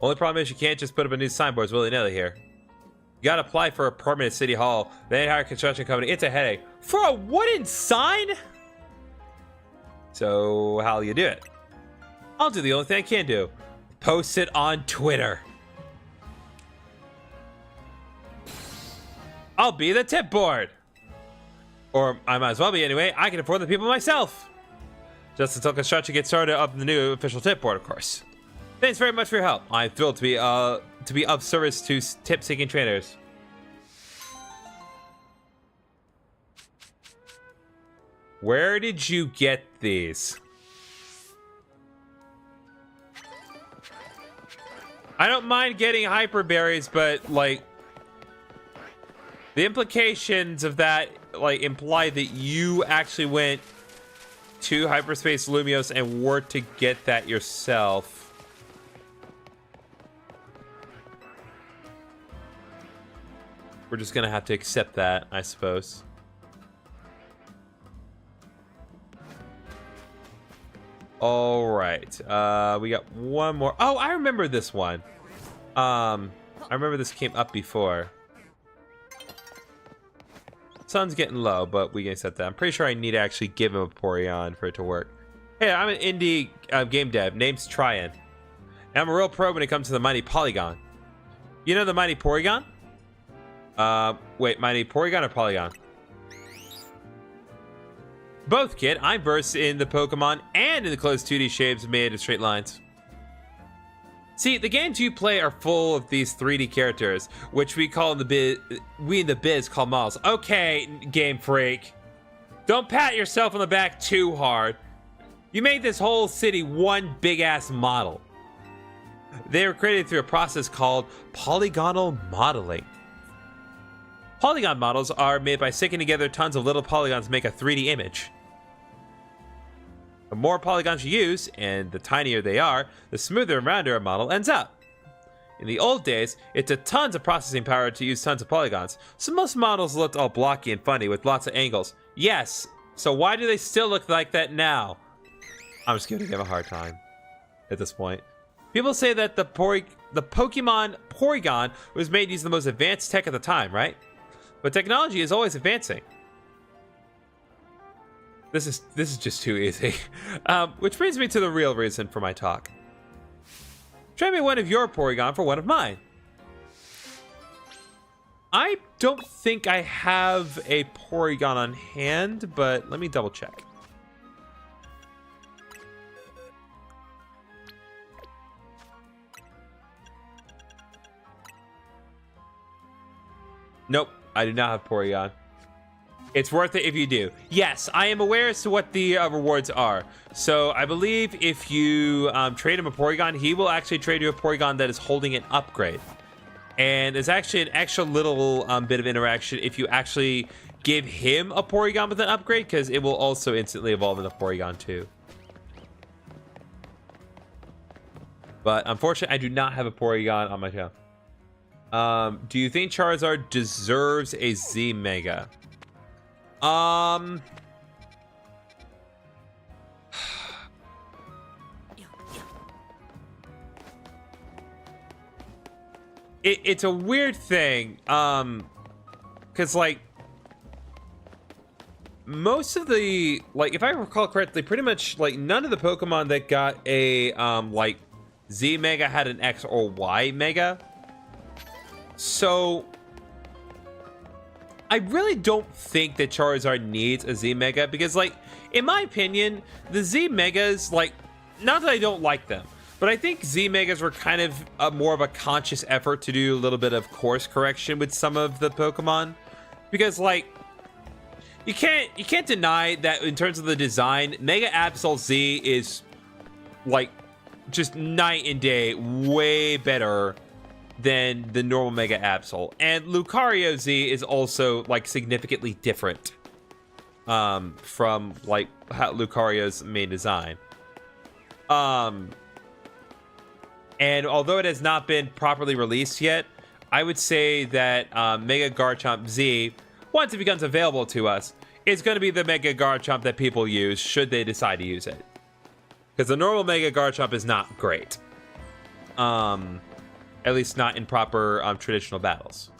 Only problem is you can't just put up a new signboards willy-nilly here. You gotta apply for a permit at City Hall. Then hire a construction company. It's a headache. For a wooden sign? So, how'll you do it? I'll do the only thing I can do. Post it on Twitter. I'll be the tip board. Or I might as well be anyway. I can afford the people myself. Just until construction gets started up the new official tip board, of course. Thanks very much for your help. I'm thrilled to be of service to tip-seeking trainers. Where did you get these? I don't mind getting hyper berries, but like the implications of that like imply that you actually went to hyperspace Lumiose and were to get that yourself. We're just gonna have to accept that, I suppose. All right, we got one more. Oh, I remember this one. I remember this came up before. Sun's getting low, but we can accept that. I'm pretty sure I need to actually give him a Porygon for it to work. Hey, I'm an indie game dev. Name's Tryon. And I'm a real pro when it comes to the Mighty Polygon. You know the Mighty Porygon? Wait, Mighty Porygon or Polygon? Both, kid. I'm versed in the Pokemon and in the closed 2D shapes made of straight lines. See, the games you play are full of these 3D characters, which we in the biz call models. Okay, Game Freak. Don't pat yourself on the back too hard. You made this whole city one big-ass model. They were created through a process called polygonal modeling. Polygon models are made by sticking together tons of little polygons to make a 3D image. The more polygons you use, and the tinier they are, the smoother and rounder a model ends up. In the old days, it took tons of processing power to use tons of polygons, so most models looked all blocky and funny with lots of angles. Yes, So why do they still look like that now? I'm just giving him a hard time at this point. People say that the Pokemon Porygon was made using the most advanced tech at the time, right? But technology is always advancing. This is just too easy. Which brings me to the real reason for my talk. Trade me one of your Porygon for one of mine. I don't think I have a Porygon on hand, but let me double check. Nope, I do not have Porygon. It's worth it if you do. Yes, I am aware as to what the rewards are. So I believe if you trade him a Porygon, he will actually trade you a Porygon that is holding an upgrade. And there's actually an extra little bit of interaction if you actually give him a Porygon with an upgrade, because it will also instantly evolve into Porygon too. But unfortunately, I do not have a Porygon on my channel. Do you think Charizard deserves a Z Mega? It's a weird thing, because like most of the, like, if I recall correctly, pretty much like none of the Pokemon that got a like Z Mega had an X or Y Mega. So I really don't think that Charizard needs a Z Mega, because like in my opinion, the Z Megas, like, not that I don't like them, but I think Z Megas were kind of more of a conscious effort to do a little bit of course correction with some of the Pokemon, because like you can't deny that in terms of the design, Mega Absol Z is like just night and day way better than the normal Mega Absol, and Lucario Z is also like significantly different from like Lucario's main design. And although it has not been properly released yet, I would say that Mega Garchomp Z, once it becomes available to us, is going to be the Mega Garchomp that people use should they decide to use it. Because the normal Mega Garchomp is not great. At least not in proper traditional battles.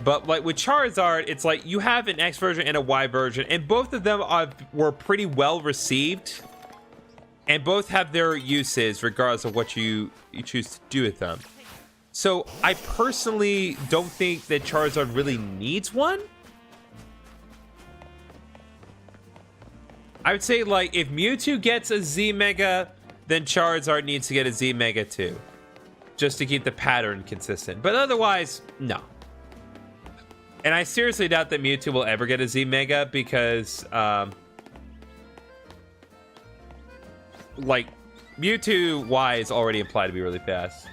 But like with Charizard, it's like you have an X version and a Y version, and both of them were pretty well received. And both have their uses regardless of what you choose to do with them. So I personally don't think that Charizard really needs one. I would say like if Mewtwo gets a Z Mega, then Charizard needs to get a Z Mega too, just to keep the pattern consistent. But otherwise, no. And I seriously doubt that Mewtwo will ever get a Z Mega, because like Mewtwo Y is already implied to be really fast.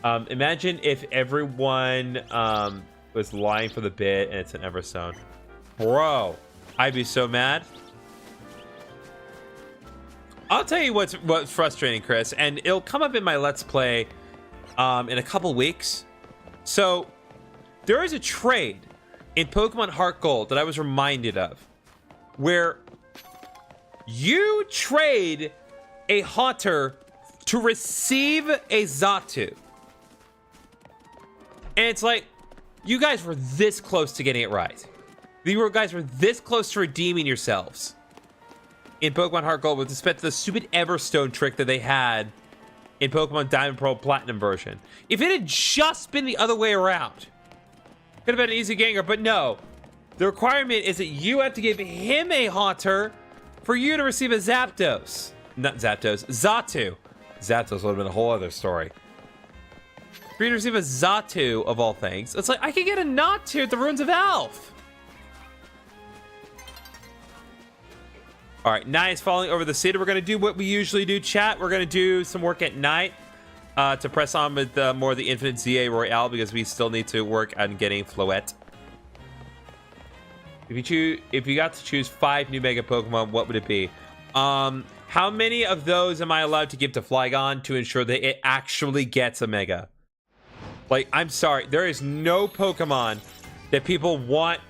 Imagine if everyone was lying for the bit and it's an Everstone. Bro, I'd be so mad. I'll tell you what's frustrating, Chris, and it'll come up in my Let's Play in a couple weeks. So there is a trade in Pokemon Heart Gold that I was reminded of, where you trade a Haunter to receive a Xatu. And it's like, you guys were this close to getting it right. You guys were this close to redeeming yourselves in Pokemon Heart Gold with respect to the stupid Everstone trick that they had in Pokemon Diamond Pearl Platinum version. If it had just been the other way around, could have been an easy ganger, but no. The requirement is that you have to give him a Haunter for you to receive a Zapdos. Not Zapdos, Xatu. Zapdos would have been a whole other story. For you to receive a Xatu, of all things. It's like, I could get a Noctu at the Ruins of Elf. All right, night is falling over the city. We're going to do what we usually do, chat. We're going to do some work at night to press on with more of the Infinite ZA Royale, because we still need to work on getting Floette. If you got to choose 5 new Mega Pokemon, what would it be? How many of those am I allowed to give to Flygon to ensure that it actually gets a Mega? Like, I'm sorry, there is no Pokemon that people want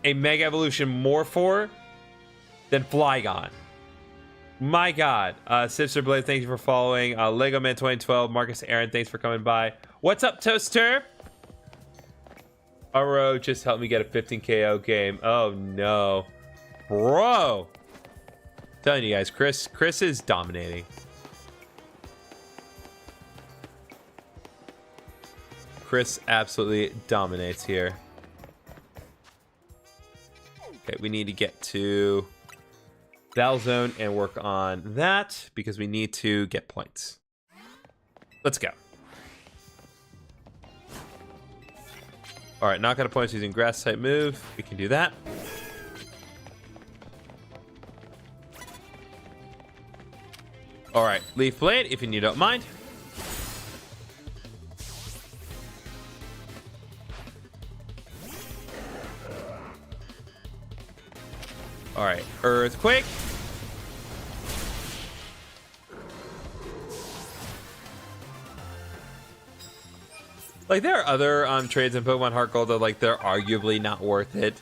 a Mega Evolution more for than Flygon. My God. Sister Blade, thank you for following. Lego Man 2012, Marcus Aaron, thanks for coming by. What's up, Toaster? Aro just helped me get a 15 KO game. Oh no. Bro. Telling you guys, Chris is dominating. Chris absolutely dominates here. Okay, we need to get to Battle Zone and work on that because we need to get points. Let's go. All right, knock out of points using grass type move. We can do that. All right, Leaf Blade, if you don't mind. All right, Earthquake. Like, there are other trades in Pokemon Heart Gold that, like, they're arguably not worth it.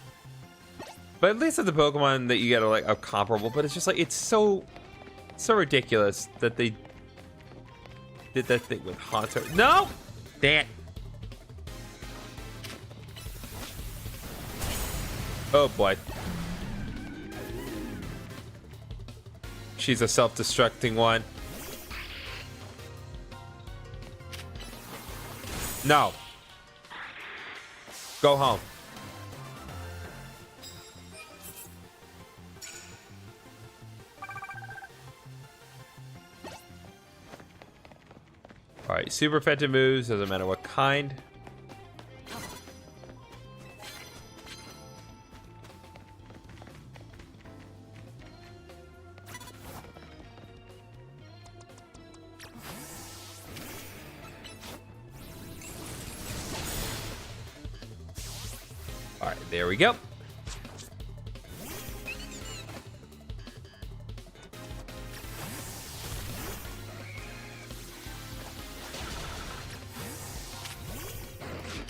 But at least with the Pokemon that you get are, like, a comparable. But it's just, like, it's so ridiculous that they did that thing with Haunter. No! Damn. Oh, boy. She's a self-destructing one. No. Go home. All right, super effective moves, doesn't matter what kind. All right, there we go.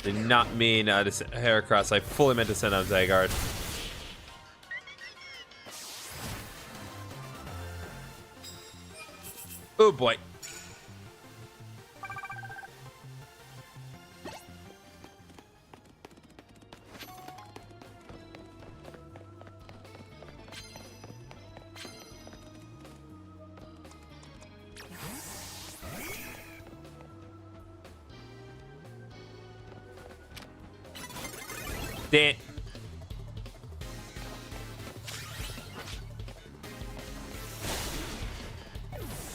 Did not mean to send Heracross. I fully meant to send out Zygarde. Oh boy. Damn.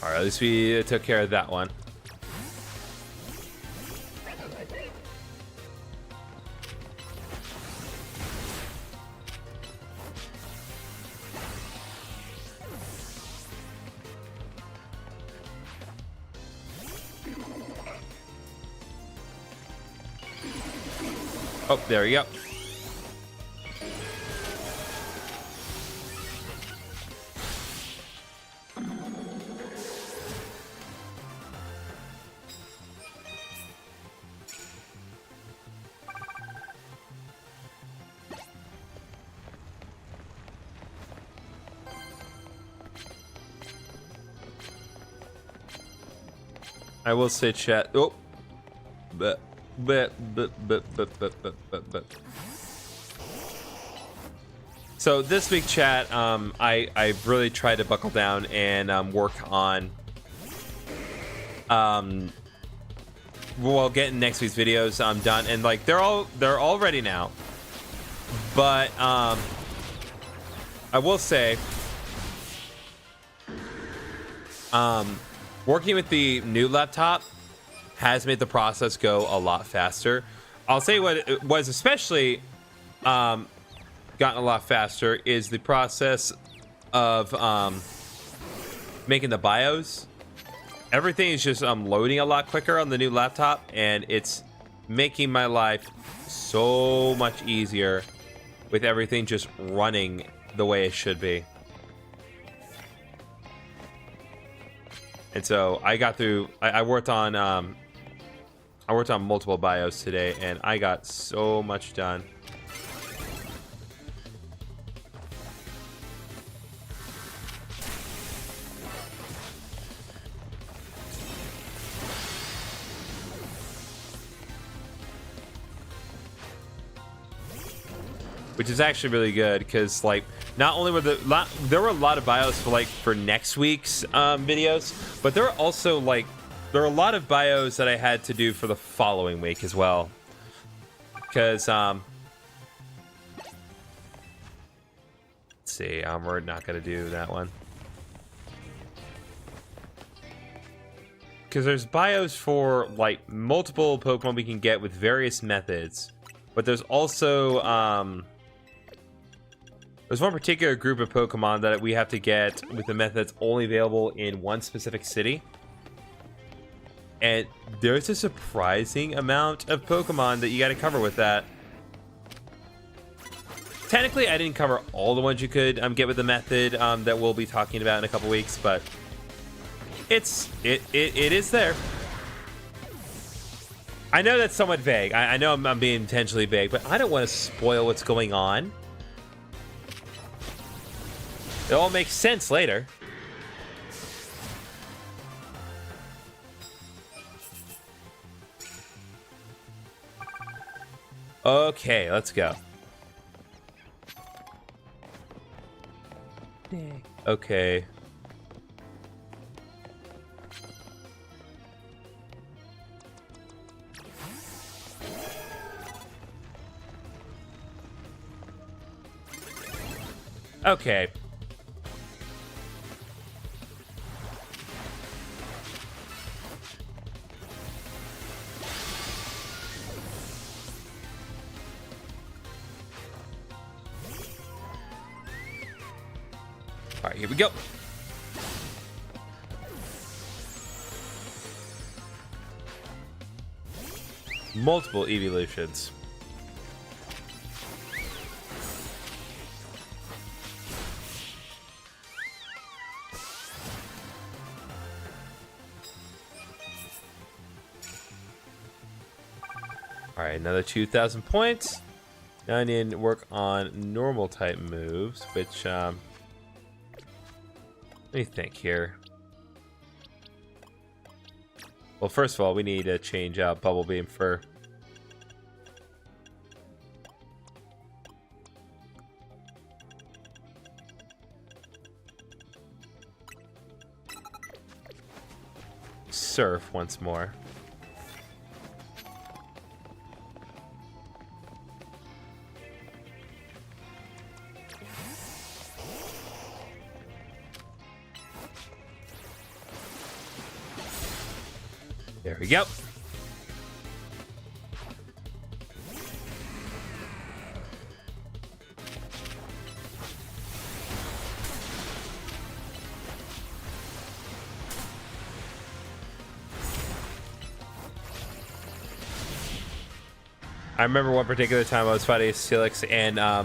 All right, at least we took care of that one. Oh, there we go. I will say, chat. Oh, but. So this week, chat. I really tried to buckle down and work on well, getting next week's videos done, and like they're all ready now. But I will say, working with the new laptop has made the process go a lot faster. I'll say what it was especially gotten a lot faster is the process of making the BIOS. Everything is just loading a lot quicker on the new laptop, and it's making my life so much easier with everything just running the way it should be. And so I got through. I worked on multiple BIOS today, and I got so much done. which is actually really good because like not only were there were a lot of bios for next week's videos, but there are a lot of bios that I had to do for the following week as well, because let's see, we're not gonna do that one because there's bios for like multiple Pokemon we can get with various methods, but there's also there's one particular group of Pokemon that we have to get with the method that's only available in one specific city. And there's a surprising amount of Pokemon that you got to cover with that. Technically, I didn't cover all the ones you could get with the method that we'll be talking about in a couple weeks, but it is there. I know that's somewhat vague. I know I'm being intentionally vague, but I don't want to spoil what's going on. It all makes sense later. Okay, let's go. Okay. Okay. All right, here we go. Multiple evolutions. All right, another 2,000 points. Now I need to work on normal type moves, which let me think here. Well, first of all, we need to change out Bubble Beam for Surf once more. There we go. I remember one particular time I was fighting Steelix, and I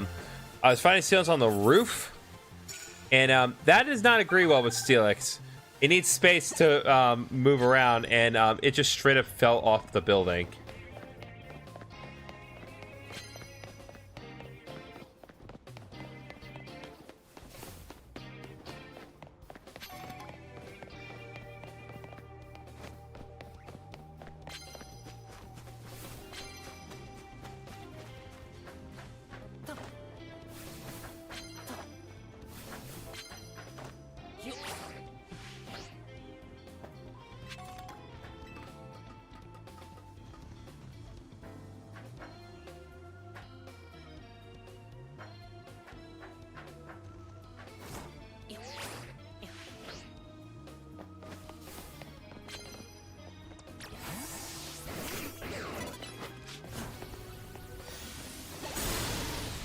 was fighting Steelix on the roof, and that does not agree well with Steelix. It needs space to move around, and it just straight up fell off the building.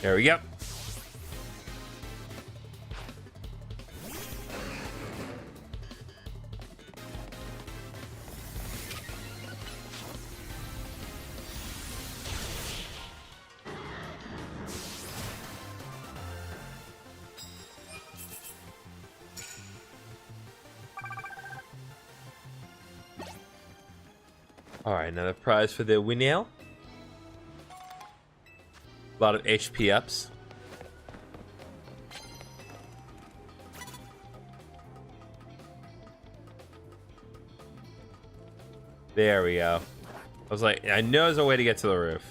There we go. All right, another prize for the Winnail. A lot of HP ups. There we go. I was like, I know there's a way to get to the roof.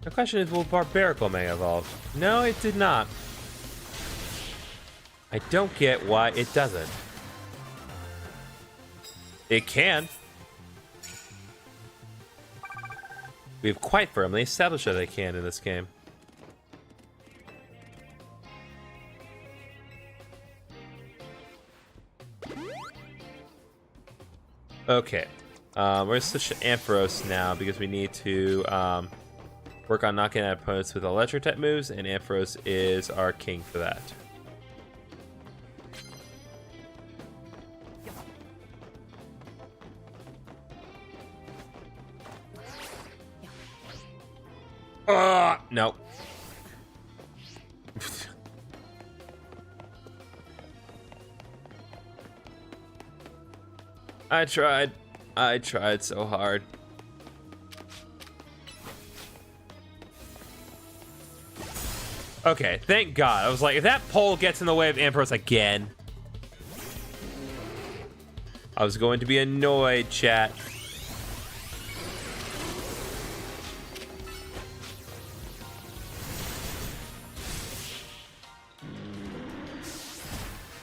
The question is, will Barbaric Omega evolve? No, it did not. I don't get why it doesn't. It can. We've quite firmly established that it can in this game. Okay. We're going to switch to Ampharos now because we need to work on knocking out opponents with electric type moves, and Ampharos is our king for that. No. I tried so hard. Okay, thank God. I was like, if that pole gets in the way of Ampharos again, I was going to be annoyed, chat.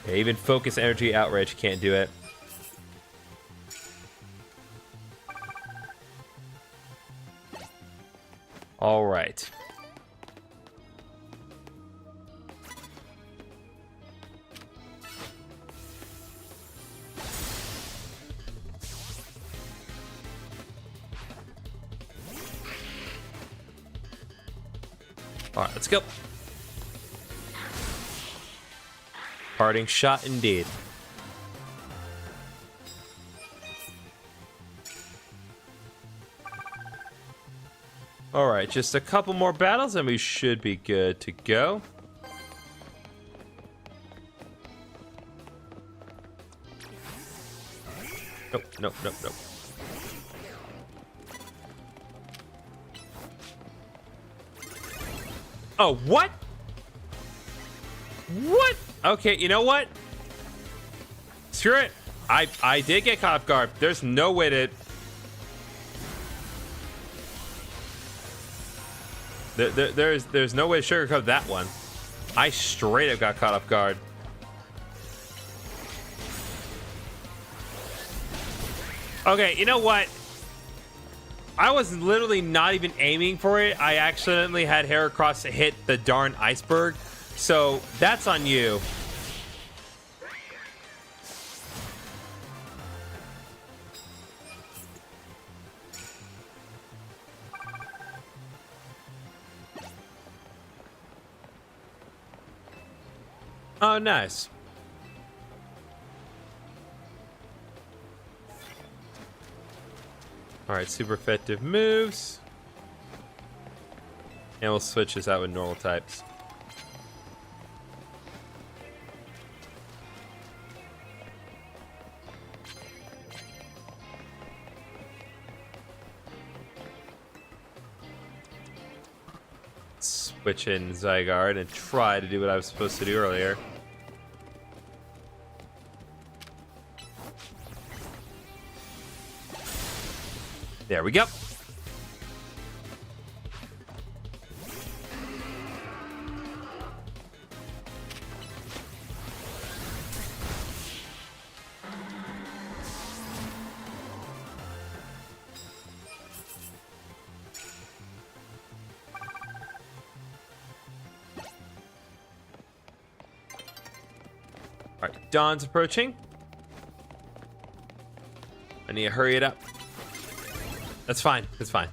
Yeah, even focus energy outrage can't do it. All right. All right, let's go. Parting shot indeed. All right, just a couple more battles and we should be good to go. Nope, nope, nope, nope. Oh, what? What? Okay, you know what? Screw it. I did get caught off guard. There's no way to... There's no way to sugarcoat that one. I straight up got caught off guard. Okay, you know what? I was literally not even aiming for it. I accidentally had Heracross hit the darn iceberg. So that's on you. Oh, nice. All right, super effective moves. And we'll switch this out with normal types. Switch in Zygarde and try to do what I was supposed to do earlier. There we go. All right, Dawn's approaching. I need to hurry it up. That's fine. It's fine.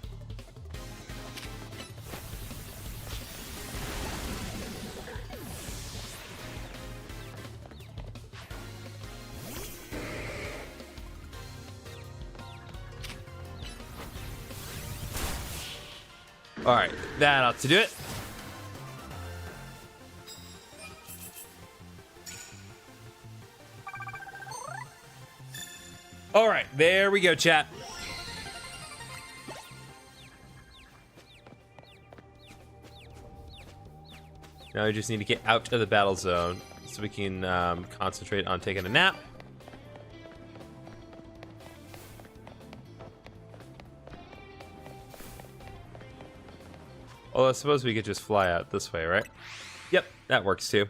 All right, that ought to do it. All right, there we go, chat. Now we just need to get out of the battle zone so we can concentrate on taking a nap. Well, I suppose we could just fly out this way, right? Yep, that works too.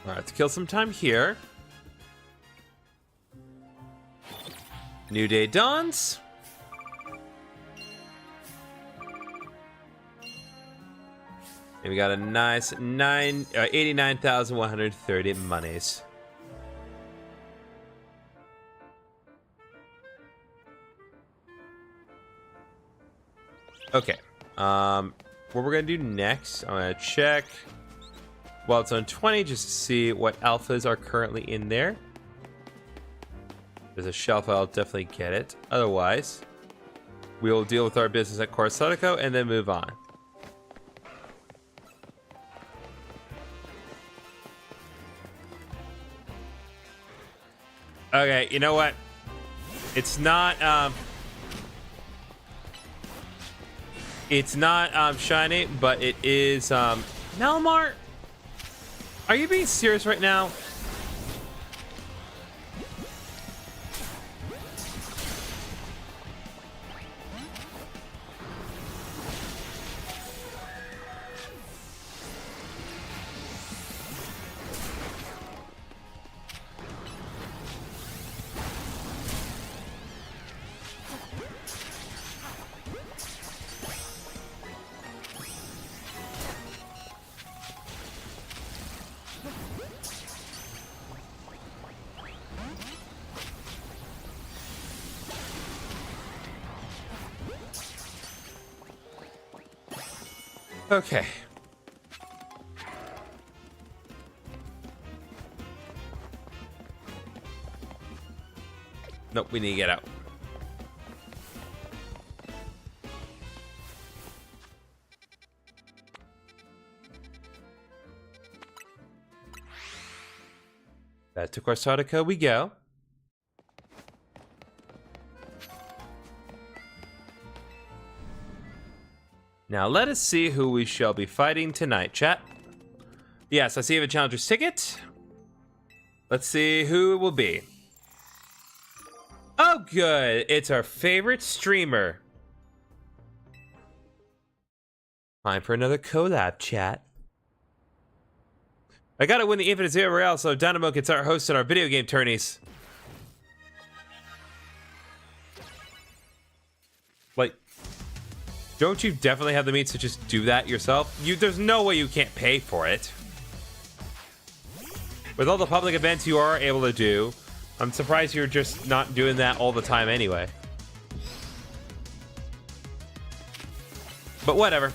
All right, let's kill some time here. New day dawns. And we got a nice 89,130 monies. Okay. What we're gonna do next, I'm gonna check while it's on 20 just to see what alphas are currently in there. There's a shelf, I'll definitely get it. Otherwise, we will deal with our business at Corsodico and then move on. Okay, you know what? It's not shiny, but it is Melmar. Are you being serious right now? Okay. Nope, we need to get out. Back to Corsodico we go. Now let us see who we shall be fighting tonight, chat. Yes, I see you have a challenger's ticket. Let's see who it will be. Oh, good. It's our favorite streamer. Time for another collab, chat. I gotta win the Infinite Zero Royale so Dynamo can start hosting our video game tourneys. Like, don't you definitely have the means to just do that yourself? There's no way you can't pay for it. With all the public events you are able to do, I'm surprised you're just not doing that all the time anyway. But whatever.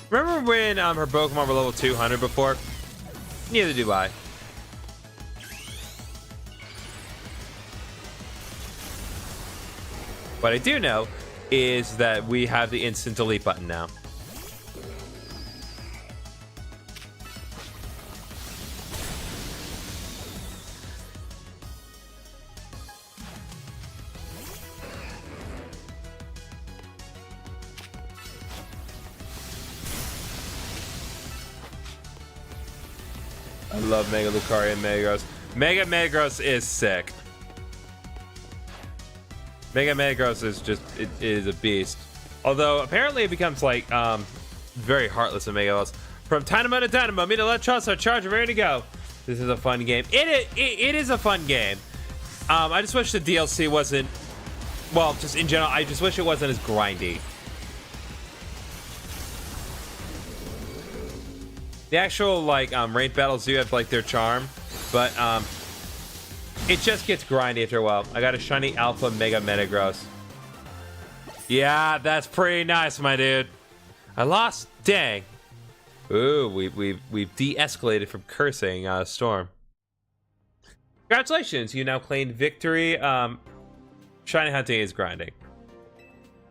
Remember when her Pokemon were level 200 before? Neither do I. What I do know is that we have the instant delete button now. I love Mega Lucario and Metagross. Mega Metagross is sick. Mega Metagross is just, it is a beast. Although, apparently it becomes like, very heartless in Megalos. From Dynamo to Dynamo, me to let Charles our charge, ready to go. This is a fun game. It is a fun game. I just wish the DLC wasn't, well, just in general, I just wish it wasn't as grindy. The actual, like, ranked battles do have, like, their charm. But it just gets grindy after a while. I got a shiny Alpha Mega Metagross. Yeah, that's pretty nice, my dude. I lost. Dang. Ooh, we've de-escalated from cursing Storm. Congratulations, you now claimed victory. Shiny hunting is grinding.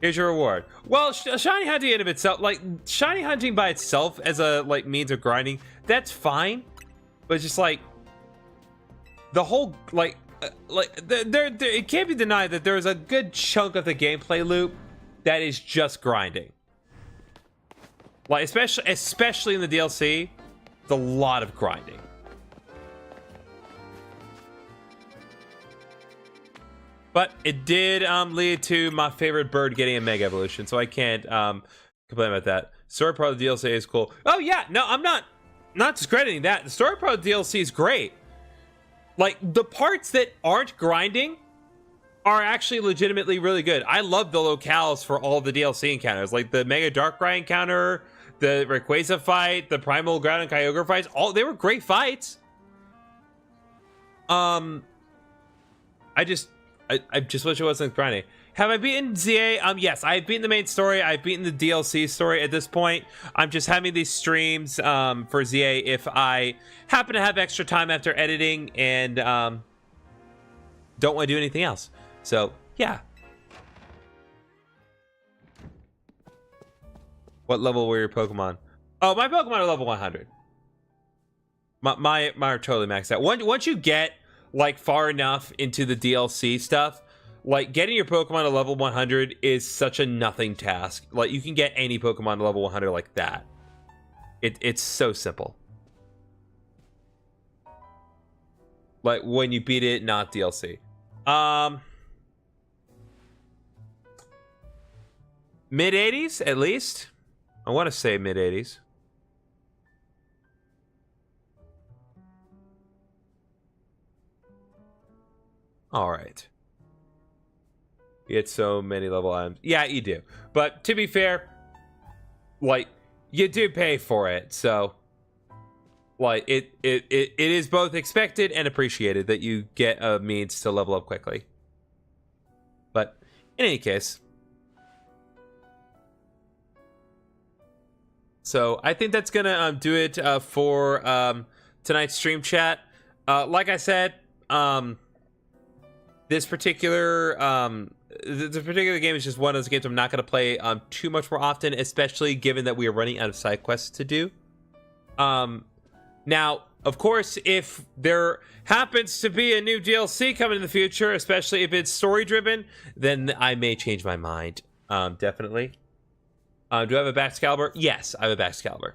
Here's your reward. Well, shiny hunting in of itself, like shiny hunting by itself as a like means of grinding, that's fine. But it's just like the whole it can't be denied that there's a good chunk of the gameplay loop that is just grinding. Like especially in the DLC, it's a lot of grinding. But it did lead to my favorite bird getting a Mega Evolution, so I can't complain about that. Story part of the DLC is cool. Oh yeah, no, I'm not discrediting that. The story part of the DLC is great. Like, the parts that aren't grinding are actually legitimately really good. I love the locales for all the DLC encounters, like the Mega Darkrai encounter, the Rayquaza fight, the Primal Ground and Kyogre fights. They were great fights. I just wish it wasn't grinding. Have I beaten ZA? Yes, I've beaten the main story. I've beaten the DLC story at this point. I'm just having these streams for ZA if I happen to have extra time after editing and don't want to do anything else. So, yeah. What level were your Pokemon? Oh, my Pokemon are level 100. My are totally maxed out. Once you get like far enough into the DLC stuff, like getting your Pokemon to level 100 is such a nothing task. Like you can get any Pokemon to level 100 like that. It's so simple. Like when you beat it, not DLC. Mid 80s at least. I want to say mid 80s. All right. You get so many level items. Yeah, you do. But to be fair, like you do pay for it, so like it is both expected and appreciated that you get a means to level up quickly. But in any case, so I think that's gonna do it for tonight's stream chat. Like I said, this particular game is just one of those games I'm not going to play too much more often, especially given that we are running out of side quests to do. Now, of course, if there happens to be a new DLC coming in the future, especially if it's story-driven, then I may change my mind. Definitely. Do I have a Baxcalibur? Yes, I have a Baxcalibur.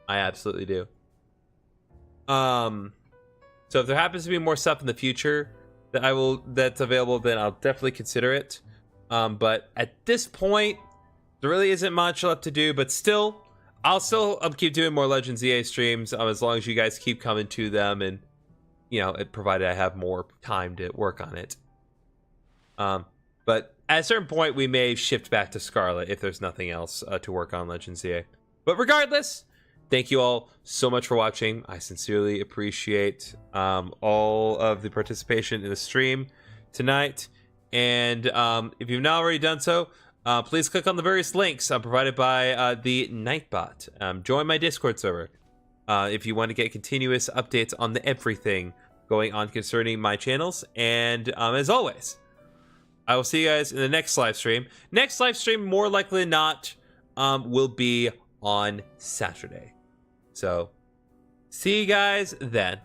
I absolutely do. So if there happens to be more stuff in the future that's available, then I'll definitely consider it. But at this point, there really isn't much left to do, but still, I'll keep doing more Legends EA streams as long as you guys keep coming to them, and you know, provided I have more time to work on it. But at a certain point, we may shift back to Scarlet if there's nothing else to work on Legends EA. But regardless, thank you all so much for watching. I sincerely appreciate all of the participation in the stream tonight. And if you've not already done so, please click on the various links provided by the Nightbot. Join my Discord server if you want to get continuous updates on everything going on concerning my channels. And as always, I will see you guys in the next live stream. Next live stream, more likely than not, will be on Saturday. So, see you guys then.